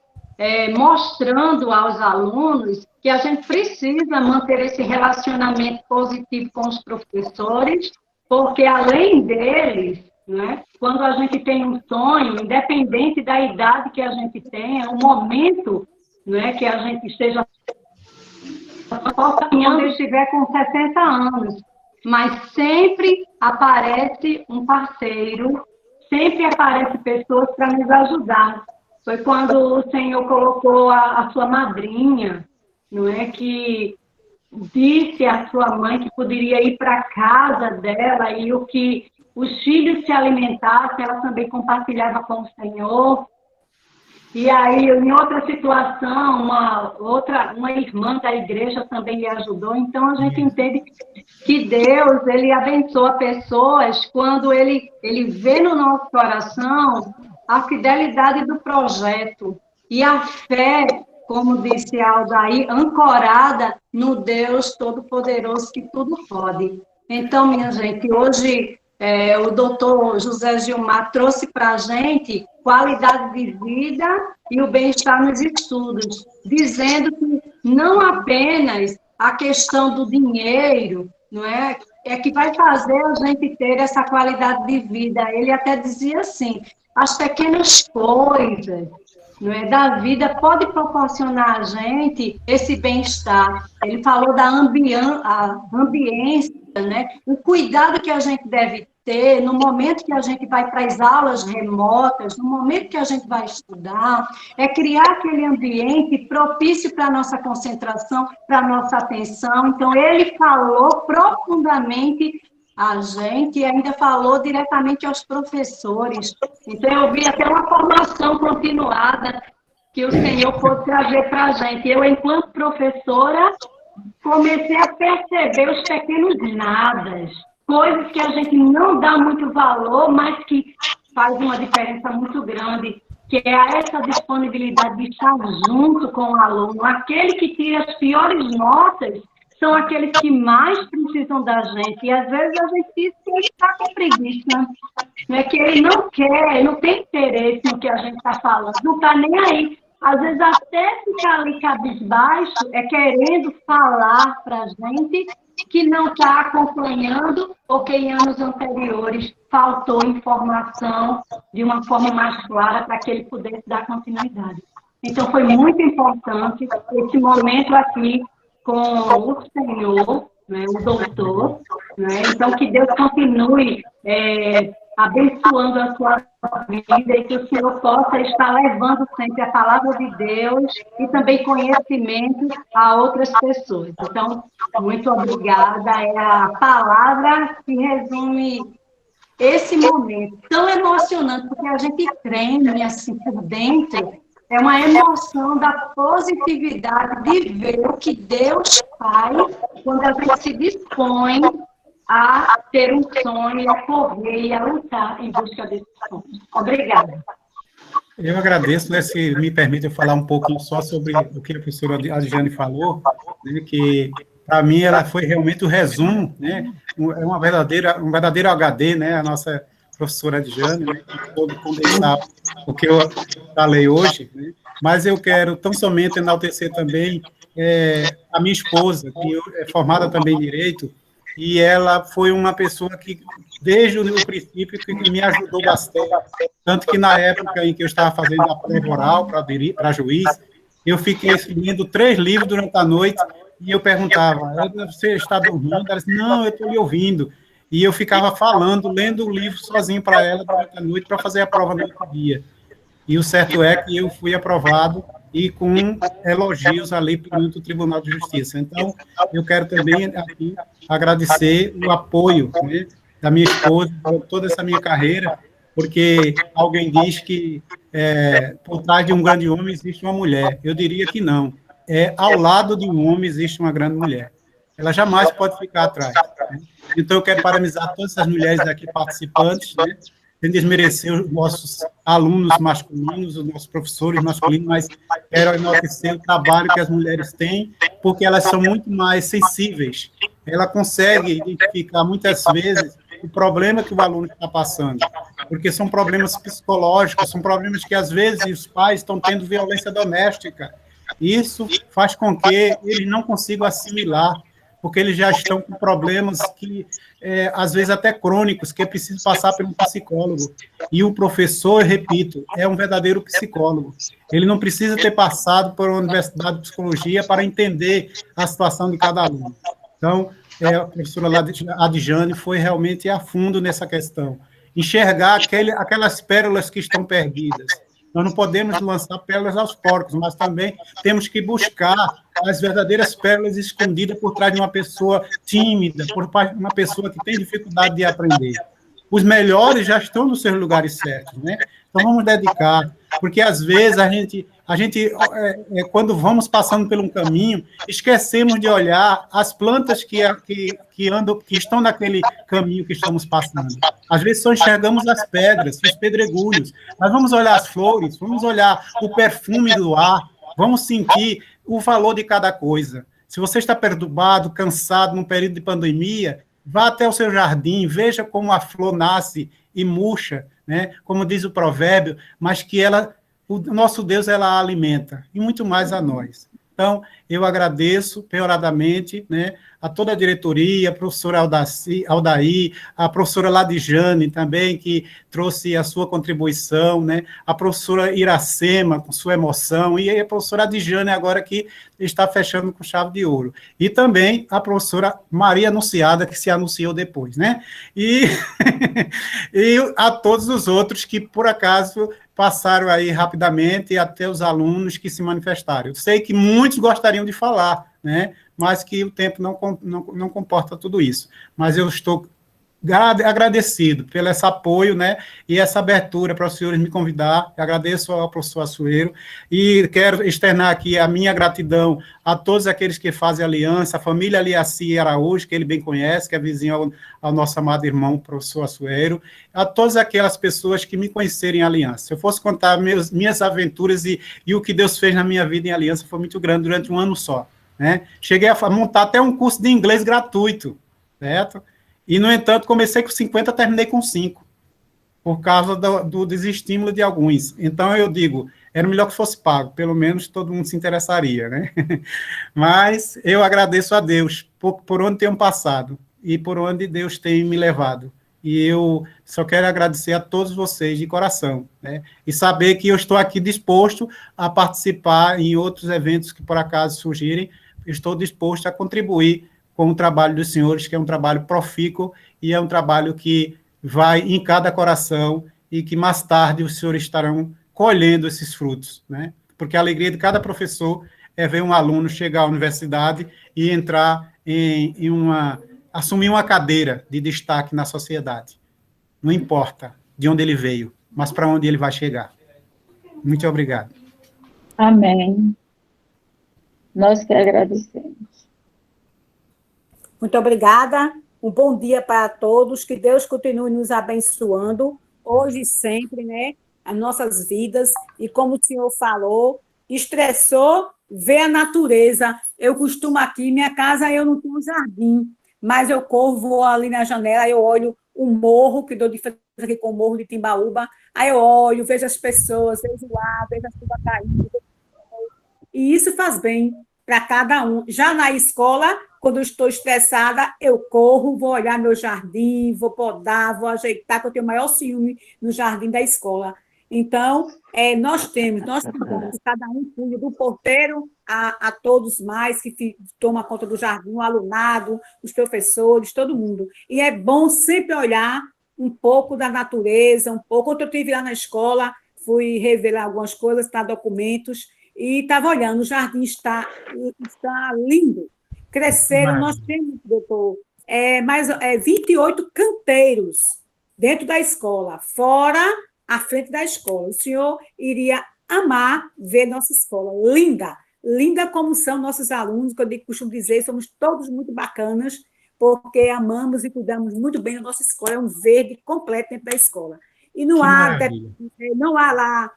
mostrando aos alunos que a gente precisa manter esse relacionamento positivo com os professores, porque além deles, né, quando a gente tem um sonho, independente da idade que a gente tenha, o momento, né, que a gente esteja quando estiver com 60 anos, mas sempre aparece um parceiro, sempre aparece pessoas para nos ajudar. Foi quando o Senhor colocou a sua madrinha, não é, que disse à sua mãe que poderia ir para a casa dela e o que os filhos se alimentassem, ela também compartilhava com o Senhor. E aí, em outra situação, uma irmã da igreja também lhe ajudou. Então, a gente entende que Deus, ele abençoa pessoas quando ele vê no nosso coração a fidelidade do projeto e a fé, como disse Aldair, ancorada no Deus Todo-Poderoso que tudo pode. Então, minha gente, hoje o doutor José Gilmar trouxe para a gente qualidade de vida e o bem-estar nos estudos, dizendo que não apenas a questão do dinheiro, não é que vai fazer a gente ter essa qualidade de vida. Ele até dizia assim, as pequenas coisas, não é, da vida pode proporcionar a gente esse bem-estar. Ele falou da ambiência, né? O cuidado que a gente deve ter no momento que a gente vai para as aulas remotas, no momento que a gente vai estudar, é criar aquele ambiente propício para a nossa concentração, para a nossa atenção. Então, ele falou profundamente a gente e ainda falou diretamente aos professores. Então, eu vi até uma formação continuada que o Senhor pôde trazer para a gente. Eu, enquanto professora, comecei a perceber os pequenos nadas, coisas que a gente não dá muito valor, mas que faz uma diferença muito grande, que é essa disponibilidade de estar junto com o aluno. Aquele que tira as piores notas são aqueles que mais precisam da gente. E, às vezes, a gente diz que ele está com preguiça, né? Que ele não quer, ele não tem interesse no que a gente está falando, não está nem aí. Às vezes, até ficar ali cabisbaixo é querendo falar para a gente que não está acompanhando ou que em anos anteriores faltou informação de uma forma mais clara para que ele pudesse dar continuidade. Então, foi muito importante esse momento aqui com o Senhor, né, o doutor, né? Então, que Deus continue abençoando a sua vida e que o Senhor possa estar levando sempre a palavra de Deus e também conhecimento a outras pessoas. Então, muito obrigada. É a palavra que resume esse momento tão emocionante, porque a gente treme assim por dentro. É uma emoção da positividade de ver o que Deus faz quando a gente se dispõe a ter um sonho, a correr e a lutar em busca desse sonho. Obrigada. Eu agradeço, né, se me permite eu falar um pouquinho só sobre o que a professora Adjane falou, né, que para mim ela foi realmente o resumo, né, é um verdadeiro HD, né, a nossa professora Adjane, né, que pôde condensar o que eu falei hoje, né, mas eu quero tão somente enaltecer também a minha esposa, que é formada também em Direito, e ela foi uma pessoa que, desde o princípio, que me ajudou bastante, tanto que na época em que eu estava fazendo a prova oral para juiz, eu fiquei lendo 3 livros durante a noite, e eu perguntava, você está dormindo? Ela disse, não, eu estou lhe ouvindo. E eu ficava falando, lendo o livro sozinho para ela durante a noite, para fazer a prova no outro dia. E o certo é que eu fui aprovado e com elogios ali perante o Tribunal de Justiça. Então, eu quero também aqui agradecer o apoio, né, da minha esposa, por toda essa minha carreira, porque alguém diz que por trás de um grande homem existe uma mulher. Eu diria que não. Ao lado de um homem existe uma grande mulher. Ela jamais pode ficar atrás. Né? Então, eu quero parabenizar todas essas mulheres aqui participantes, né, sem desmerecer os nossos alunos masculinos, os nossos professores masculinos, mas quero enaltecer o trabalho que as mulheres têm, porque elas são muito mais sensíveis. Ela consegue identificar, muitas vezes, o problema que o aluno está passando, porque são problemas psicológicos, são problemas que, às vezes, os pais estão tendo violência doméstica. Isso faz com que eles não consigam assimilar, porque eles já estão com problemas que, às vezes, até crônicos, que é preciso passar por um psicólogo. E o professor, repito, é um verdadeiro psicólogo. Ele não precisa ter passado por uma universidade de psicologia para entender a situação de cada aluno. Então, a professora Adjane foi realmente a fundo nessa questão. Enxergar aquelas pérolas que estão perdidas. Nós não podemos lançar pérolas aos porcos, mas também temos que buscar as verdadeiras pérolas escondidas por trás de uma pessoa tímida, por parte de uma pessoa que tem dificuldade de aprender. Os melhores já estão nos seus lugares certos, né? Então, vamos dedicar, porque, às vezes, a gente quando vamos passando por um caminho, esquecemos de olhar as plantas que estão naquele caminho que estamos passando. Às vezes, só enxergamos as pedras, os pedregulhos, mas vamos olhar as flores, vamos olhar o perfume do ar, vamos sentir o valor de cada coisa. Se você está perturbado, cansado, num período de pandemia, vá até o seu jardim, veja como a flor nasce e murcha, né? Como diz o provérbio, mas que o nosso Deus, ela a alimenta, e muito mais a nós. Então, eu agradeço penhoradamente, né, a toda a diretoria, a professora Aldair, a professora Ladjane também, que trouxe a sua contribuição, né, a professora Iracema, com sua emoção, e a professora Adjane agora que está fechando com chave de ouro. E também a professora Maria Anunciada, que se anunciou depois, né? E a todos os outros que, por acaso, passaram aí rapidamente, e até os alunos que se manifestaram. Eu sei que muitos gostariam de falar, né, mas que o tempo não comporta tudo isso. Mas eu estou agradecido pelo esse apoio, né, e essa abertura para os senhores me convidar. Eu agradeço ao professor Assuero e quero externar aqui a minha gratidão a todos aqueles que fazem aliança, a família Aliaci Araújo, que ele bem conhece, que é vizinho ao nosso amado irmão, professor Assuero, a todas aquelas pessoas que me conhecerem em aliança. Se eu fosse contar minhas aventuras e o que Deus fez na minha vida em aliança, foi muito grande durante um ano só, né? Cheguei a montar até um curso de inglês gratuito, certo? E, no entanto, comecei com 50, terminei com 5, por causa do desestímulo de alguns. Então, eu digo, era melhor que fosse pago, pelo menos todo mundo se interessaria, né? Mas eu agradeço a Deus por onde tenho passado e por onde Deus tem me levado. E eu só quero agradecer a todos vocês de coração, né? E saber que eu estou aqui disposto a participar em outros eventos que, por acaso, surgirem. Estou disposto a contribuir com o trabalho dos senhores, que é um trabalho profícuo e é um trabalho que vai em cada coração e que mais tarde os senhores estarão colhendo esses frutos, né? Porque a alegria de cada professor é ver um aluno chegar à universidade e entrar assumir uma cadeira de destaque na sociedade. Não importa de onde ele veio, mas para onde ele vai chegar. Muito obrigado. Amém. Nós que agradecemos. Muito obrigada. Um bom dia para todos. Que Deus continue nos abençoando, hoje e sempre, né? As nossas vidas. E como o senhor falou, estressou, vê a natureza. Eu costumo aqui, minha casa, eu não tenho jardim, mas eu corro, vou ali na janela, eu olho o morro, que dou de frente aqui com o morro de Timbaúba, aí eu olho, vejo as pessoas, vejo o ar, vejo a chuva caindo. E isso faz bem para cada um. Já na escola, quando eu estou estressada, eu corro, vou olhar meu jardim, vou podar, vou ajeitar, porque eu tenho o maior ciúme no jardim da escola. Então, nós cuidamos, cada um cuida do porteiro a todos mais que toma conta do jardim, o alunado, os professores, todo mundo. E é bom sempre olhar um pouco da natureza, um pouco. Quando eu estive lá na escola, fui revelar algumas coisas, tá, documentos, e estava olhando, o jardim está lindo. Cresceram, nós temos, doutor, 28 canteiros dentro da escola, fora a frente da escola. O senhor iria amar ver nossa escola, linda, linda como são nossos alunos, que eu costumo dizer, somos todos muito bacanas, porque amamos e cuidamos muito bem da nossa escola, é um verde completo dentro da escola. E não há lá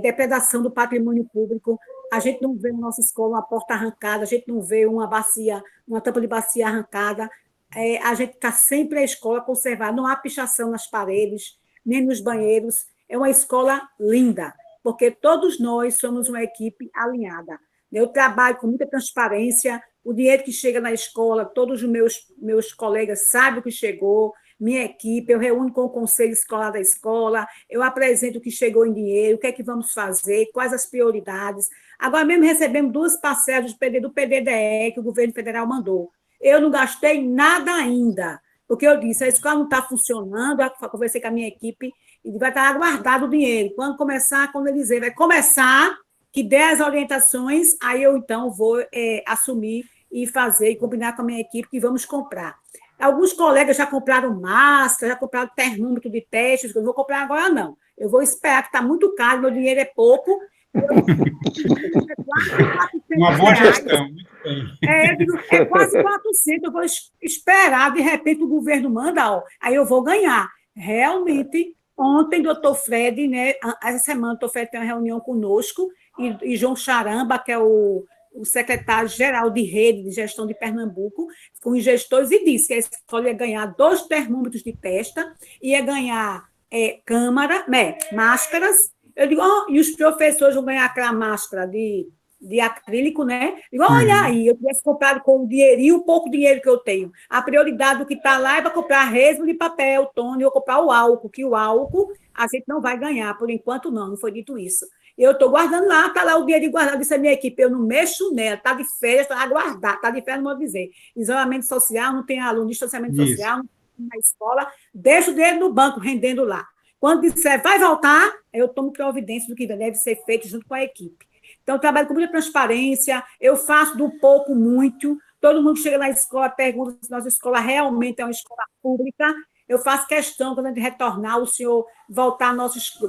depredação do patrimônio público, a gente não vê na nossa escola uma porta arrancada, a gente não vê uma tampa de bacia arrancada, a gente está sempre a escola conservada, não há pichação nas paredes, nem nos banheiros, é uma escola linda, porque todos nós somos uma equipe alinhada. Eu trabalho com muita transparência, o dinheiro que chega na escola, todos os meus colegas sabem o que chegou, minha equipe, eu reúno com o conselho escolar da escola, eu apresento o que chegou em dinheiro, o que é que vamos fazer, quais as prioridades. Agora mesmo recebemos 2 parcelas do PDDE que o governo federal mandou. Eu não gastei nada ainda, porque eu disse, a escola não está funcionando, eu conversei com a minha equipe, e vai estar aguardado o dinheiro. Quando eles vai começar, que dê as orientações, aí eu, então, vou assumir e fazer, e combinar com a minha equipe que vamos comprar. Alguns colegas já compraram máscara, já compraram termômetro de testes, eu não vou comprar agora, não. Eu vou esperar, que está muito caro, meu dinheiro é pouco. Uma boa gestão, muito bem. Eu digo, é quase 400, eu vou esperar, de repente o governo manda, aí eu vou ganhar. Realmente, ontem, doutor Fred, né, essa semana, o doutor Fred tem uma reunião conosco, e João Charamba, que é o secretário-geral de rede de gestão de Pernambuco, com os gestores, e disse que a escola ia ganhar 2 termômetros de testa, ia ganhar máscaras. Eu digo, e os professores vão ganhar aquela máscara de acrílico, né? Eu digo, olha aí, eu tivesse comprado com o dinheirinho, o pouco dinheiro que eu tenho. A prioridade do que está lá é para comprar resma de papel, Tony, ou comprar o álcool, que o álcool a gente não vai ganhar, por enquanto não foi dito isso. Eu estou guardando lá, está lá o dinheiro guardado, disse a minha equipe, eu não mexo nela, está de férias, está a guardar, está de férias, não vou dizer. Isolamento social, não tem aluno, distanciamento social, não tem na escola, deixa o dinheiro no banco, rendendo lá. Quando disser, vai voltar, eu tomo providência do que deve ser feito junto com a equipe. Então, eu trabalho com muita transparência, eu faço do pouco muito, Todo mundo chega na escola, pergunta se nossa escola realmente é uma escola pública. Eu faço questão, quando a gente retornar, o senhor voltar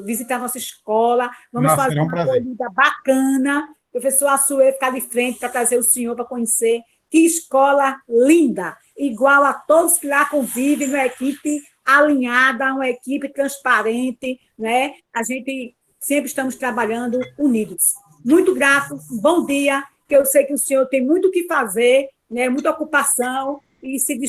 visitar a nossa escola. Vamos fazer uma acolhida bacana. O professor Assuê ficar de frente para trazer o senhor para conhecer. Que escola linda! Igual a todos que lá convivem, uma equipe alinhada, uma equipe transparente, né? A gente sempre estamos trabalhando unidos. Muito grato, bom dia, que eu sei que o senhor tem muito o que fazer, né? Muita ocupação, e se